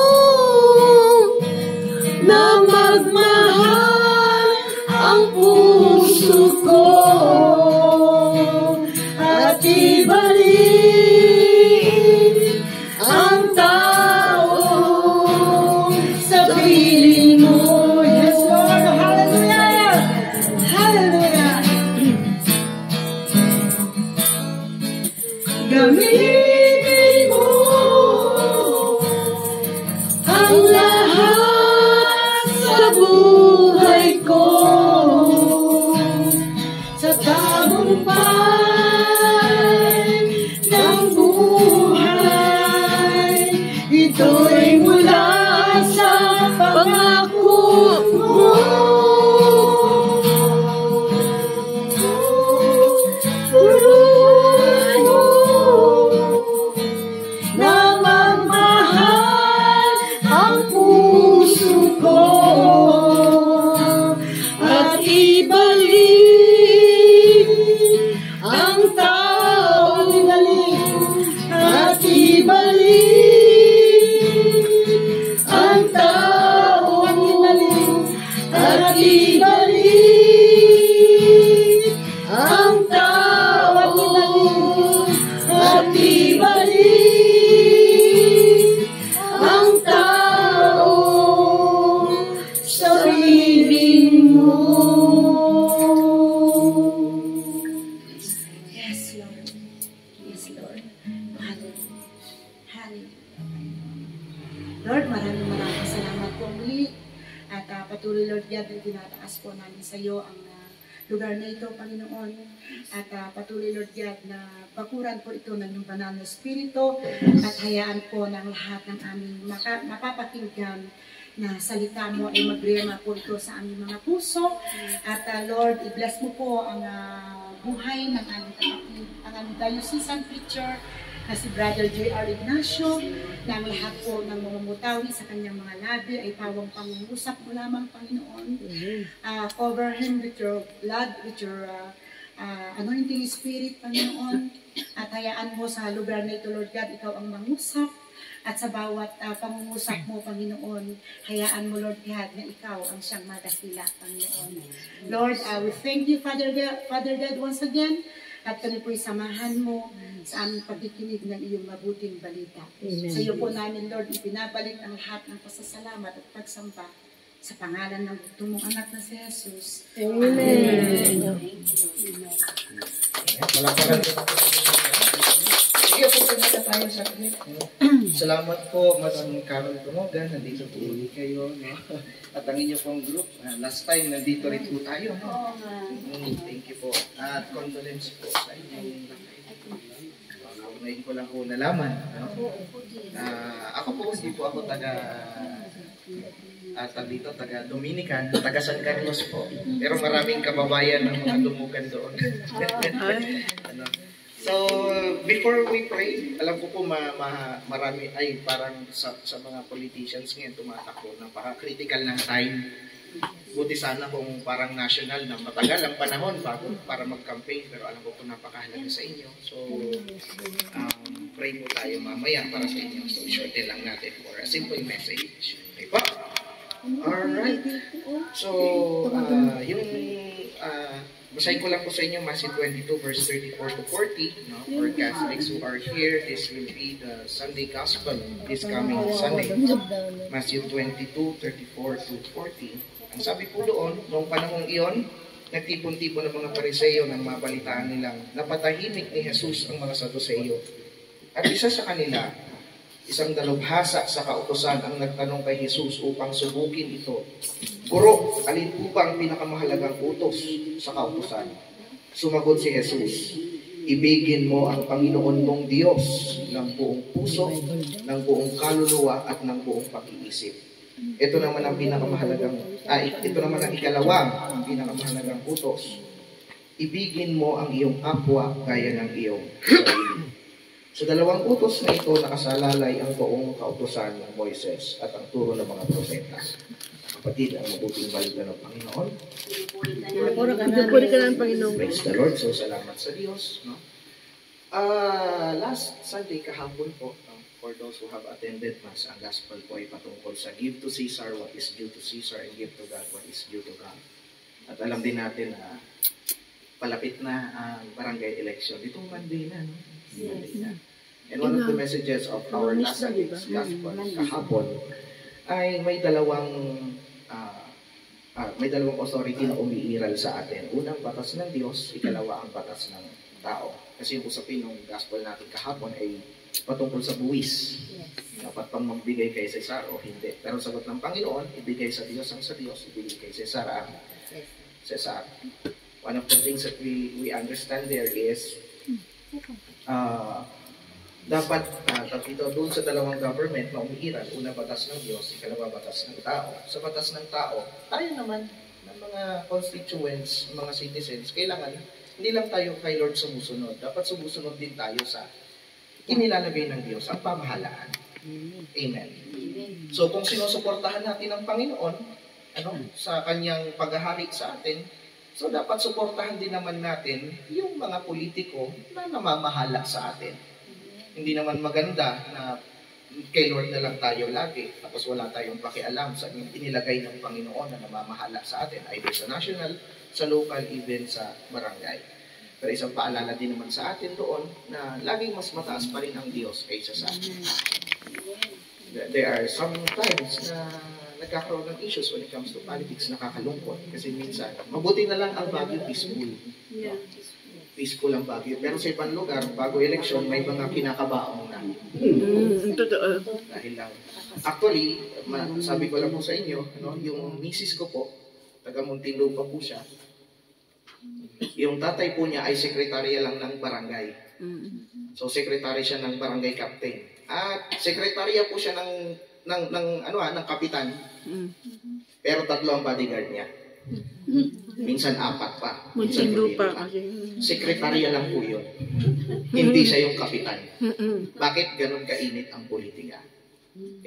na magmahal ang puso ko at ibalik ang tao sa piling mo. Yes, Lord. Hallelujah! Hallelujah! Gamitin mo ang lahat sa buhay ko, sa tagumpay ng buhay. Ito'y mula sa pangako mo. Turuan mo na magmahal ang puso ko at ibalik ang tao, at ibalik ang tao, at ibalik ang tao, at ibalik ang tao sa piling mo. Yes, Lord. Yes, Lord. Hallelujah. Hallelujah. Lord, maraming salamat po muli. At patuloy, Lord God, na tinataas po namin sa iyo ang lugar na ito, Panginoon. At patuloy, Lord God, na bakuran po ito ng iyong banal na espiritu at hayaan po ng lahat ng aming mapapakinggan na salita mo ay magrema po ito sa aming mga puso. At Lord, i-bless mo po ang buhay ng aming diocesan preacher na si Brother J.R. Ignacio, na ang lahat po ng mamumutawi sa kanyang mga labi ay pawang pangungusap mo lamang, Panginoon. Cover him with your blood, with your anointing spirit, Panginoon. At hayaan mo sa lugar na ito, Lord God, ikaw ang mangusap. At sa bawat pangungusap mo, Panginoon, hayaan mo, Lord God, na ikaw ang siyang madakila, Panginoon. Lord, we thank you, Father God, once again. At kami po'y samahan mo sa aming pagkikinig ng iyong mabuting balita. Sa iyo po namin, Lord, ipinabalik ang lahat ng pasasalamat at pagsamba sa pangalan ng tumong anak na si Jesus. Amen. Sige po, kumata tayo sa clip. Salamat po, Madam Carol Tumogan. Nandito po ulit kayo. No? At ang inyo pong group. Last time, nandito rin po tayo. No? Thank you po. At condolence po sa inyo. Ngayon ko lang po nalaman. No? Ako po, hindi po ako taga Dominican, taga San Carlos po. Pero maraming kababayan ng mga Dumugan doon. Ano? So, before we pray, alam ko po marami ay parang sa mga politicians ngayon tumatakbo, napaka-critical ng time. Buti sana kung parang national na matagal ang panahon para mag-campaign, pero alam ko po napakahalaga sa inyo. So, pray po tayo mamaya para sa inyo. So, shorten lang natin for a simple message. Okay po? Alright. So, basahin ko lang po sa inyo Matthew 22 verse 34 to 40. No? For Catholics who are here, this will be the Sunday Gospel this coming Sunday. Matthew 22, 34 to 40. Ang sabi po doon, noong panahong iyon, nagtipon-tipon ng mga Pariseo nang mabalitaan nilang napatahimik ni Jesus ang mga Saduceo. At isa sa kanila, isang dalubhasa sa kautusan ang nagtanong kay Jesus upang subukin ito. Guro, alin po ba ang pinakamahalagang utos sa kautusan? Sumagot si Jesus, Ibigin mo ang Panginoon mong Diyos ng buong puso, ng buong kaluluwa at ng buong pag-iisip. Ito naman ang ito naman ang ikalawang, ang pinakamahalagang utos. Ibigin mo ang iyong kapwa gaya ng iyong sarili. Sa dalawang utos na ito, nakasalalay ang buong kautusan ng Moises at ang turo ng mga propeta. Kapatid, ang mabuting balita ng Panginoon. Puri ka ng Panginoon. Praise the Lord. So, salamat sa Diyos. No? Last Sunday, kahapon po, for those who have attended Mass, ang gospel po ay patungkol sa give to Caesar what is due to Caesar and give to God what is due to God. At alam din natin na palapit na ang barangay election. Itong Monday na, no? Monday na. And one of the messages of our last Sunday's gospel kahapon ay may dalawang authority na umiiral sa atin. Unang, batas ng Diyos. Ikalawa, ang batas ng tao. Kasi yung usapin ng gospel natin kahapon ay patungkol sa buwis. Dapat pang magbigay kay Cesar o hindi. Pero sagot ng Panginoon, ibigay sa Diyos ang sa Diyos, ibigay kay Cesar ang Cesar. One of the things that we understand there is dapat doon sa dalawang government na umiiral, una batas ng Diyos, ikalawa batas ng tao. Sa batas ng tao, tayo naman ng mga constituents, mga citizens, kailangan hindi lang tayo kay Lord sumusunod. Dapat sumusunod din tayo sa inilalagay ng Diyos, ang pamahalaan. Amen. So kung sinusuportahan natin ang Panginoon, sa kanyang paghahari sa atin, so dapat suportahan din naman natin yung mga politiko na namamahala sa atin. Hindi naman maganda na kay Lord na lang tayo lagi, tapos wala tayong pakialam sa inilagay ng Panginoon na namamahala sa atin, either sa national, sa local, even sa barangay. Pero isang paalala din naman sa atin doon na laging mas mataas pa rin ang Diyos kaysa sa atin. There are some times na nagkakaroon ng issues when it comes to politics, nakakalungkot. Kasi minsan, mabuti na lang ang Baguio peaceful. Peaceful ang Baguio. Pero sa ibang lugar, bago election, may mga kinakabaong na. Totoo. Dahil lang. Actually, sabi ko lang po sa inyo, yung misis ko po, taga Muntinlupa po siya. Yung tatay po niya ay sekretarya lang ng barangay. So, sekretary siya ng barangay captain. At sekretarya po siya ng kapitan. Pero 3 ang bodyguard niya. Minsan 4 pa. Minsan Muntinlupa. Sekretarya lang po yun. Hindi siya yung kapitan. Bakit ganun kainit ang politika?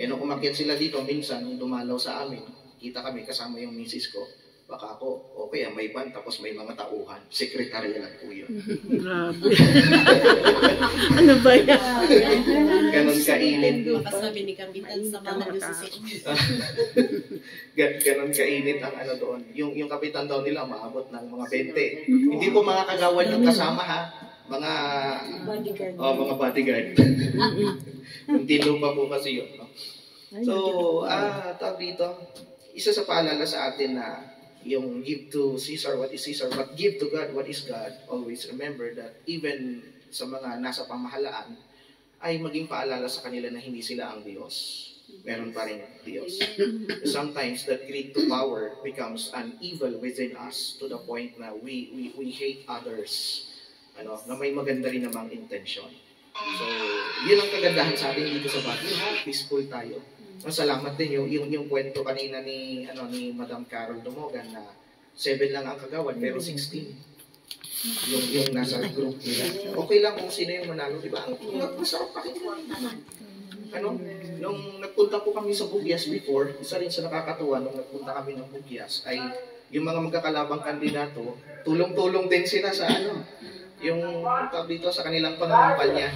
Nung umakyat sila dito, minsan, nung dumalaw sa amin, kita kami kasama yung misis ko, baka ako, okay, may ban, tapos may mga tauhan. Sekretarya lang po yun. Grabe. Ano ba yan? Ganon kainit. Makasabi ni Kapitan sa mga Ganon kainit ang doon. Yung kapitan daw nila, maabot ng mga 20. Hindi po mga kagawad yung kasama ha. Mga bodyguard. Tilo pa po kasi yun. No? So, tawag dito, isa sa paalala sa atin na yung give to Caesar what is Caesar, but give to God what is God. Always remember that even sa mga nasa pamahalaan, ay maging paalala sa kanila na hindi sila ang Diyos. Meron pa rin Diyos. Sometimes that greed to power becomes an evil within us to the point na we hate others. Na may maganda rin namang intention. So, yun ang kagandahan sa atin dito sa Baguio. Peaceful tayo. Salamat din yung kwento kanina ni Madam Carol Dumogan na 7 lang ang kagawad pero 16 yung nasa group nila. Okay lang kung sino yung manalo, di ba? Ang masarap pakinggan. Nung nagpunta po kami sa Bugyas before, isa rin sa nakakatuwa nung nagpunta kami ng Bugyas ay yung mga magkakalabang kandidato, tulong-tulong din sila sa yung dito sa kanilang pananampalataya.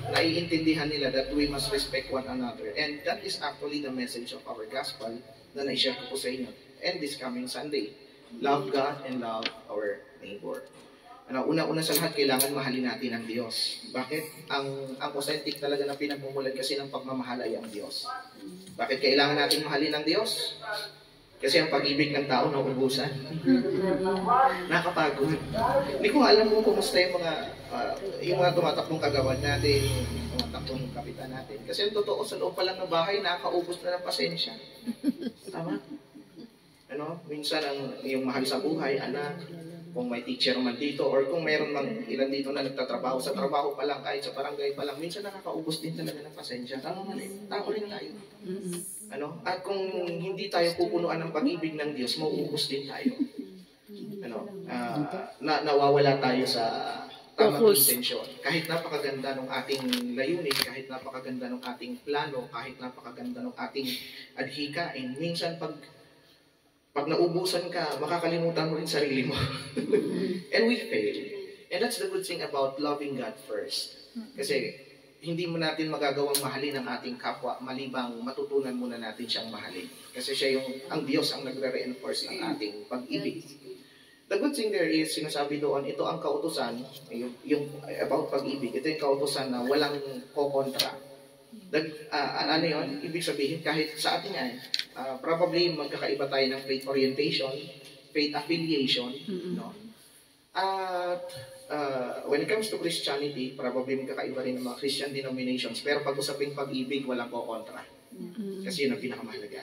Naiintindihan nila that we must respect one another. And that is actually the message of our gospel na na-share ko po sa inyo. And this coming Sunday, love God and love our neighbor. Una-una sa lahat, kailangan mahalin natin ang Diyos. Bakit? Ang authentic talaga na pinagmumulan kasi ng pagmamahal ay ang Diyos. Bakit kailangan natin mahalin ang Diyos? Kasi ang pag-ibig ng tao nauubusan. Nakapagod. Hindi ko alam kung kumusta yung mga tumatakbong kagawad natin, tumatakbong kapitan natin. Kasi ang totoo, sa loob pa lang ng bahay, nakakaubos na ng pasensya. Tama? Minsan yung mahal sa buhay, anak, Kung may teacher man dito or kung meron mang ilan dito na nagtatrabaho sa trabaho pa lang, kahit sa barangay pa lang, minsan nakakaubos din talaga ng pasensya. Tama mali, tao rin tayo. At kung hindi tayo pupunuan ng pag-ibig ng Diyos, mauubos din tayo. Nawawala tayo sa tamang intensyon. Kahit napakaganda ng ating layunin, kahit napakaganda ng ating plano, kahit napakaganda ng ating adhikain, minsan pag naubusan ka, makakalimutan mo rin sarili mo. And we fail. And that's the good thing about loving God first. Kasi hindi mo natin magagawang mahalin ang ating kapwa malibang matutunan muna natin siyang mahalin. Kasi siya ang Diyos ang nagre-reinforce ng ating pag-ibig. The good thing there is, sinasabi doon, ito ang kautusan, yung about pag-ibig, ito yung kautusan na walang kokontra. Ano yun? Ibig sabihin, kahit sa atin yan, probably magkakaiba tayo ng faith orientation, faith affiliation, no? At when it comes to Christianity, probably magkakaiba rin ng mga Christian denominations, pero pag usaping pag-ibig, walang kokontra. Kasi yun ang pinakamahalaga.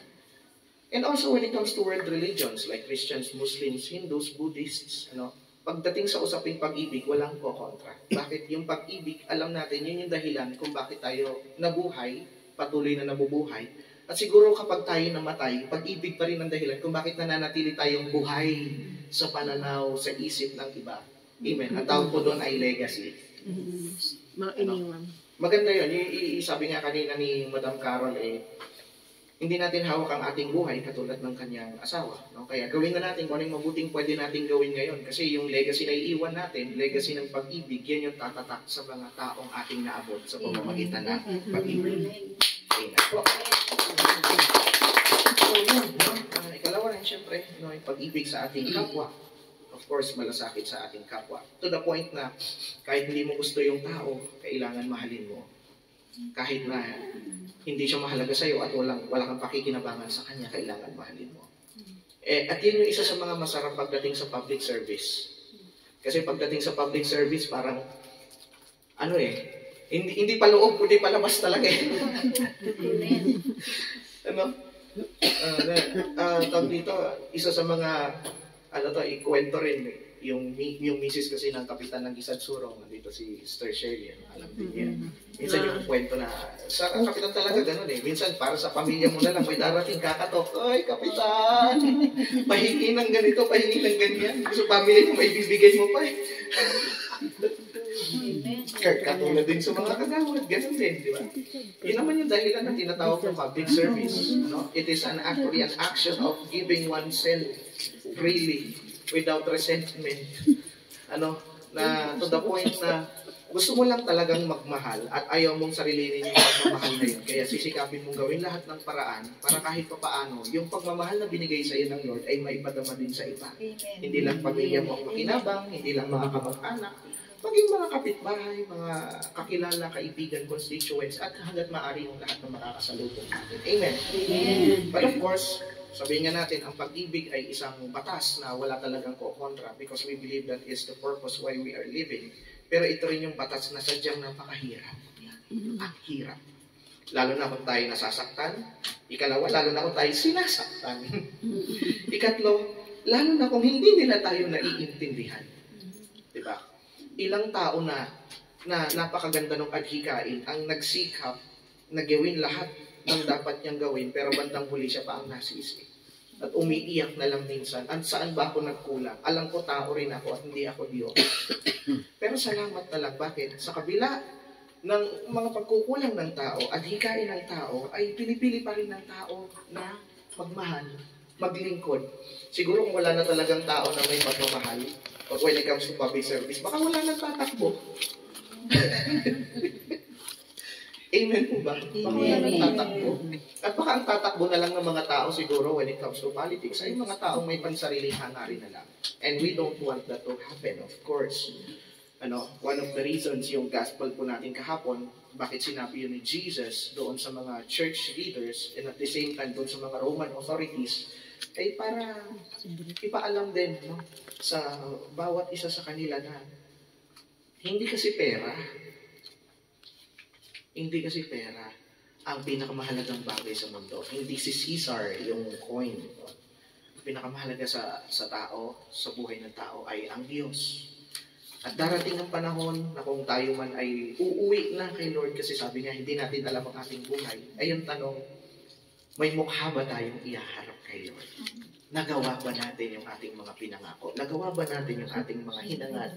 And also when it comes to world religions, like Christians, Muslims, Hindus, Buddhists, pagdating sa usaping pag-ibig, walang kokontra. Bakit? Yung pag-ibig, alam natin, yun yung dahilan kung bakit tayo nabuhay, patuloy na nabubuhay. At siguro kapag tayo namatay, pag-ibig pa rin ang dahilan kung bakit nananatili tayong buhay sa pananaw, sa isip ng iba. Amen. Ang tawag po doon ay legacy. Maganda yun. Sabi nga kanina ni Madam Carol, hindi natin hawak ang ating buhay katulad ng kanyang asawa. No? Kaya gawin na natin kung anong mabuting pwede natin gawin ngayon. Kasi yung legacy na iiwan natin, legacy ng pag-ibig, yan yung tatatak sa mga taong ating naabot sa pamamagitan ng pag-ibig. Amen. So, yun. Ikalawa rin, syempre, yung pag-ibig sa ating kapwa. Of course, malasakit sa ating kapwa. To the point na kahit hindi mo gusto yung tao, kailangan mahalin mo. Kahit na hindi siya mahalaga sa iyo at wala kang pakikinabangan sa kanya, kailangan mahalin mo. At yun yung isa sa mga masarap pagdating sa public service. Kasi pagdating sa public service, parang, hindi pa loob, kundi pa labas talaga tawag dito, isa sa mga, ikwento rin, yung misis kasi ng kapitan ng Gisad Surong, nandito si Sister Shirley, alam din yan. Minsan yung kwento na, sa kapitan talaga ganun minsan para sa pamilya mo na lang, may darating kakatok, ay kapitan, pahingi ng ganito, pahingi ng ganyan, so family mo, may bibigay mo pa Katulad din sa mga kagawad, ganun din, di ba? Yun naman yung dahilan na tinatawag ng public service. It is actually an action of giving oneself freely, without resentment. Na to the point na gusto mo lang talagang magmahal at ayaw mong sarilinin yung pagmamahal na yun. Kaya sisikapin mong gawin lahat ng paraan para kahit papaano, yung pagmamahal na binigay sa iyo ng Lord ay maipadama din sa iba. Hindi lang pamilya mo ang makinabang, hindi lang mga kamag-anak, maging mga kapitbahay, mga kakilala, kaibigan, constituents, at hanggat maaari yung lahat ng makakasalubong natin. Amen. But of course, sabihin nga natin, ang pag-ibig ay isang batas na wala talagang kokontra because we believe that is the purpose why we are living. Pero ito rin yung batas na sadyang napakahirap. Ang hirap. Lalo na kung tayo nasasaktan. Ikalawa, lalo na kung tayo sinasaktan. Ikatlo, lalo na kung hindi nila tayo naiintindihan. Diba? Ilang tao na napakaganda ng adhikain ang nagsikap na gawin lahat ng dapat niyang gawin, pero bandang huli siya pa ang nasisi. At umiiyak na lang minsan, saan ba ako nagkulang? Alam ko tao rin ako at hindi ako Diyos. Pero salamat na lang. Bakit? Sa kabila ng mga pagkukulang ng tao, adhikain ng tao, ay pinipili pa rin ng tao na magmahal, maglingkod. Siguro kung wala na talagang tao na may pagmamahal, or when it comes to public service, baka wala nang tatakbo. Amen po ba? Baka wala nang tatakbo. At baka ang tatakbo na lang ng mga tao siguro when it comes to politics ay mga taong may pansariling hangarin na lang. And we don't want that to happen, of course. One of the reasons yung gospel po natin kahapon, bakit sinabi yun ni Jesus doon sa mga church leaders and at the same time doon sa mga Roman authorities, ay para ipaalam din sa bawat isa sa kanila na hindi kasi pera ang pinakamahalagang bagay sa mundo. Hindi si Caesar yung coin. pinakamahalaga sa tao, sa buhay ng tao ay ang Diyos. At darating ang panahon na kung tayo man ay uuwi na kay Lord kasi sabi niya, hindi natin alam ang ating buhay. Ay yung tanong, may mukha ba tayong ihaharap kay Lord? Nagawa ba natin yung ating mga pinangako? Nagawa ba natin yung ating mga hinangad?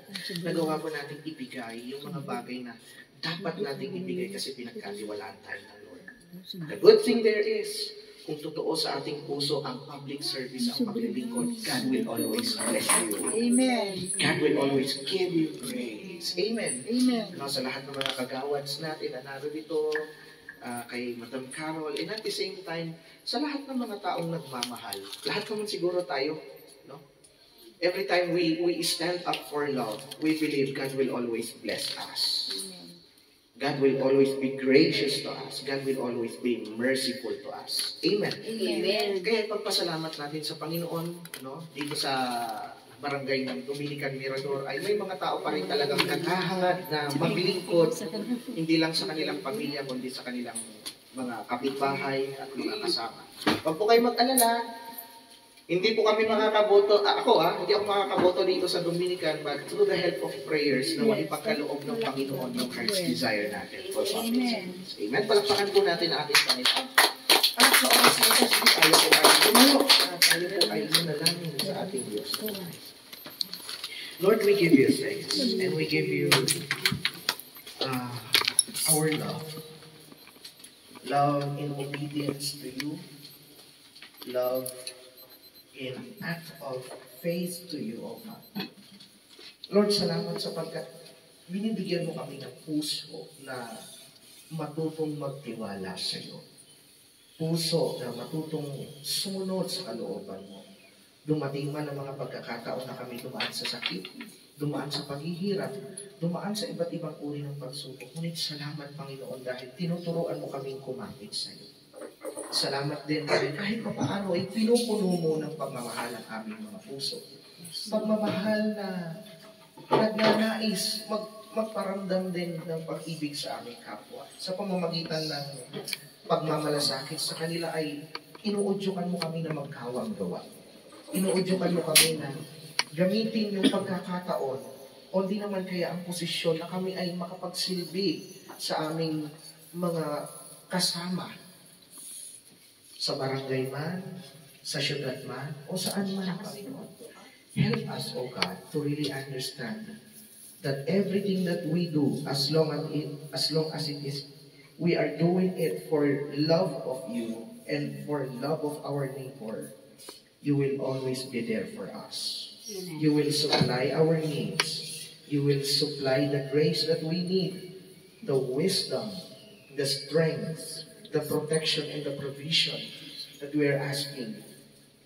Nagawa ba natin ibigay yung mga bagay na dapat nating ibigay kasi pinagkatiwalaan tayo ng Lord? The good thing there is, kung totoo sa ating puso ang public service, ang paglilingkod, God will always bless you. Amen. God will always give you praise. Amen. Amen. Sa lahat ng mga kagawads natin na narito, kay Madam Carol, and at the same time, sa lahat ng mga taong nagmamahal. Lahat naman siguro tayo, no? Every time we stand up for love, we believe God will always bless us. God will always be gracious to us. God will always be merciful to us. Amen. Amen. Kaya pagpasalamat natin sa Panginoon, no? Dito sa barangay ng Dominican Mirador ay may mga tao pa rin talagang naghahangad na maglingkod, hindi lang sa kanilang pamilya, kundi sa kanilang mga kapitbahay at mga kasama. Huwag po kayo mag-alala, hindi po kami makakaboto, hindi ako makakaboto dito sa Dominican, but through the help of prayers na ipagkaloob ng Panginoon ng heart's desire natin for public service. Amen. Palakpakan po natin ang ating Panginoon. At sa oras na ito, sige tayo po ay tumayo. Tayo po ay manalangin sa ating Diyos. Lord, we give you thanks and we give you our love. Love in obedience to you. Love in act of faith to you, O God. Lord, salamat sapagkat binibigyan mo kami ng puso na matutong magtiwala sa iyo. Puso na matutong sumunod sa kalooban mo. Dumating man ang mga pagkakataon na kami dumaan sa sakit, dumaan sa paghihirap, dumaan sa iba't ibang uri ng pagsubok. Ngunit salamat, Panginoon, dahil tinuturuan mo kaming kumapit sa iyo. Salamat din dahil kahit papaano ay pinupuno mo ng pagmamahal ang aming mga puso. Pagmamahal na nagnanais magparamdam din ng pag-ibig sa aming kapwa. Sa pamamagitan ng pagmamalasakit sa kanila ay inuudyukan mo kami na magkawang gawa. Inuudyukan mo kami na gamitin yung pagkakataon o di naman kaya ang posisyon na kami ay makapagsilbi sa aming mga kasama sa barangay man, sa syudad man, o saan man, Panginoon. Help us, O God, to really understand that everything that we do, as long as it is, we are doing it for love of you and for love of our neighbor. You will always be there for us. You will supply our needs. You will supply the grace that we need, the wisdom, the strength, the protection and the provision that we are asking.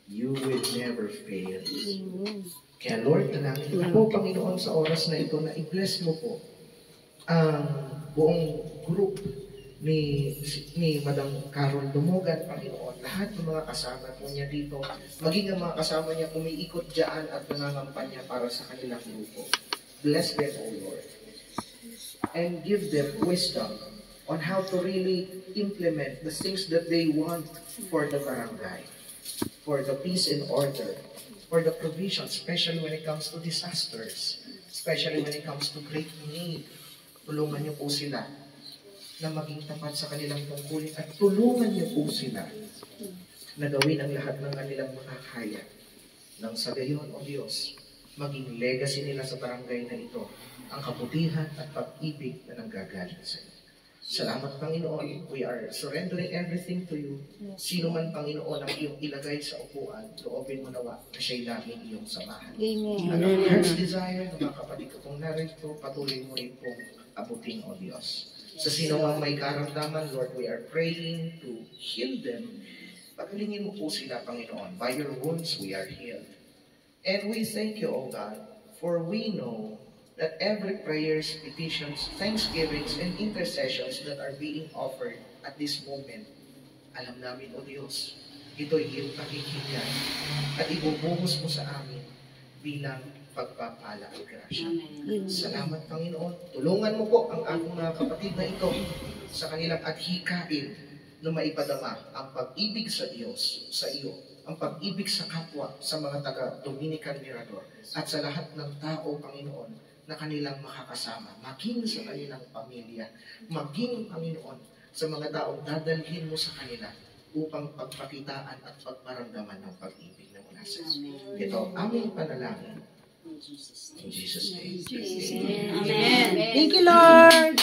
You will never fail. Kaya Lord, dalangin po, Panginoon, sa oras na ito na i-bless mo po ang buong group ni Madam Carol Dumugan, Panginoon. Lahat ng mga kasama po niya dito, maging ang mga kasama niya umiikot dyan at nangangampanya para sa kanilang grupo. Bless them, O Lord. And give them wisdom on how to really implement the things that they want for the barangay, for the peace and order, for the provision, especially when it comes to disasters, especially when it comes to great need. Tulungan niyo po sila na maging tapat sa kanilang tungkulin at tulungan niyo po sila na gawin ang lahat ng kanilang makakaya. Nang sa gayon, O Diyos, maging legacy nila sa barangay na ito ang kabutihan at pag-ibig na nanggagaling sa iyo. Salamat, Panginoon. We are surrendering everything to you. Sino man, Panginoon, ang iyong ilagay sa upuan, loobin mo nawa na siya'y laging iyong samahan. Amen. At ang heart's desire ng mga kapatid ko kung narito, patuloy mo rin pong abutin, O Diyos. Sa sino mang may karamdaman, Lord, we are praying to heal them. Pagalingin mo po sila, Panginoon. By your wounds, we are healed. And we thank you, O God, for we know that every prayers, petitions, thanksgivings, and intercessions that are being offered at this moment, alam namin, O Diyos, ito'y iyong pakikinggan at ibubuhos mo sa amin bilang pagpapala at grasya. Salamat, Panginoon. Tulungan mo po ang aking mga kapatid na ito sa kanilang adhikain na maipadama ang pag-ibig sa Diyos, sa iyo, ang pag-ibig sa kapwa sa mga taga-Dominican Mirador at sa lahat ng tao, Panginoon, na kanilang makakasama, maging sa kanilang pamilya, maging, Panginoon, sa mga taong dadalhin mo sa kanila upang pagpakitaan at pagparamdaman ng pag-ibig na mula sa iyo. Ito, aming panalangin. In Jesus' name. Amen. Thank you, Lord.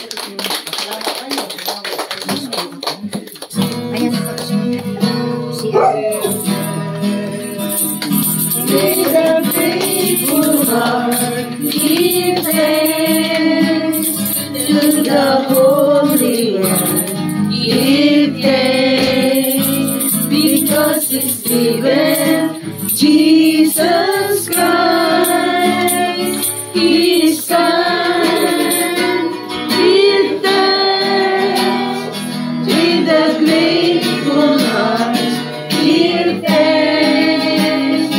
May the faithful heart give thanks to the Holy One. Give thanks because it's given Jesus Christ, His Son. Give thanks with a grateful heart. Give thanks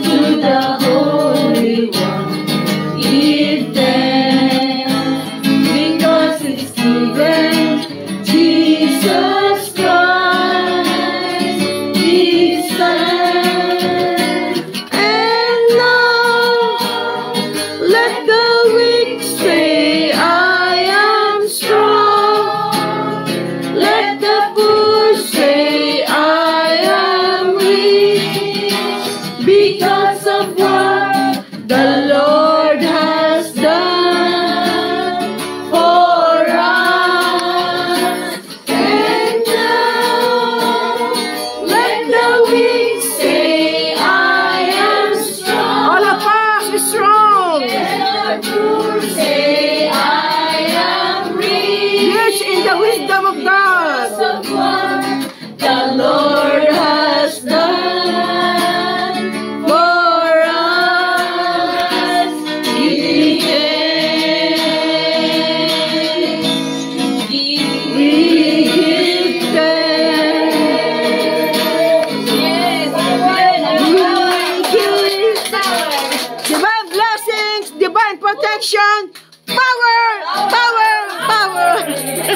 to the Holy One. Give thanks because it's given Jesus Christ, His Son. And now let the weak say, I am strong. Let the poor say, I am rich because of what the Lord has done for us. And now let the weak say, I am strong. All of us is strong. Let the poor say, I am rich. Yes, in the wisdom of God. Of what the Lord has done for us. Give thanks. We give thanks. Yes, Divine blessings, divine protection, power, power, power.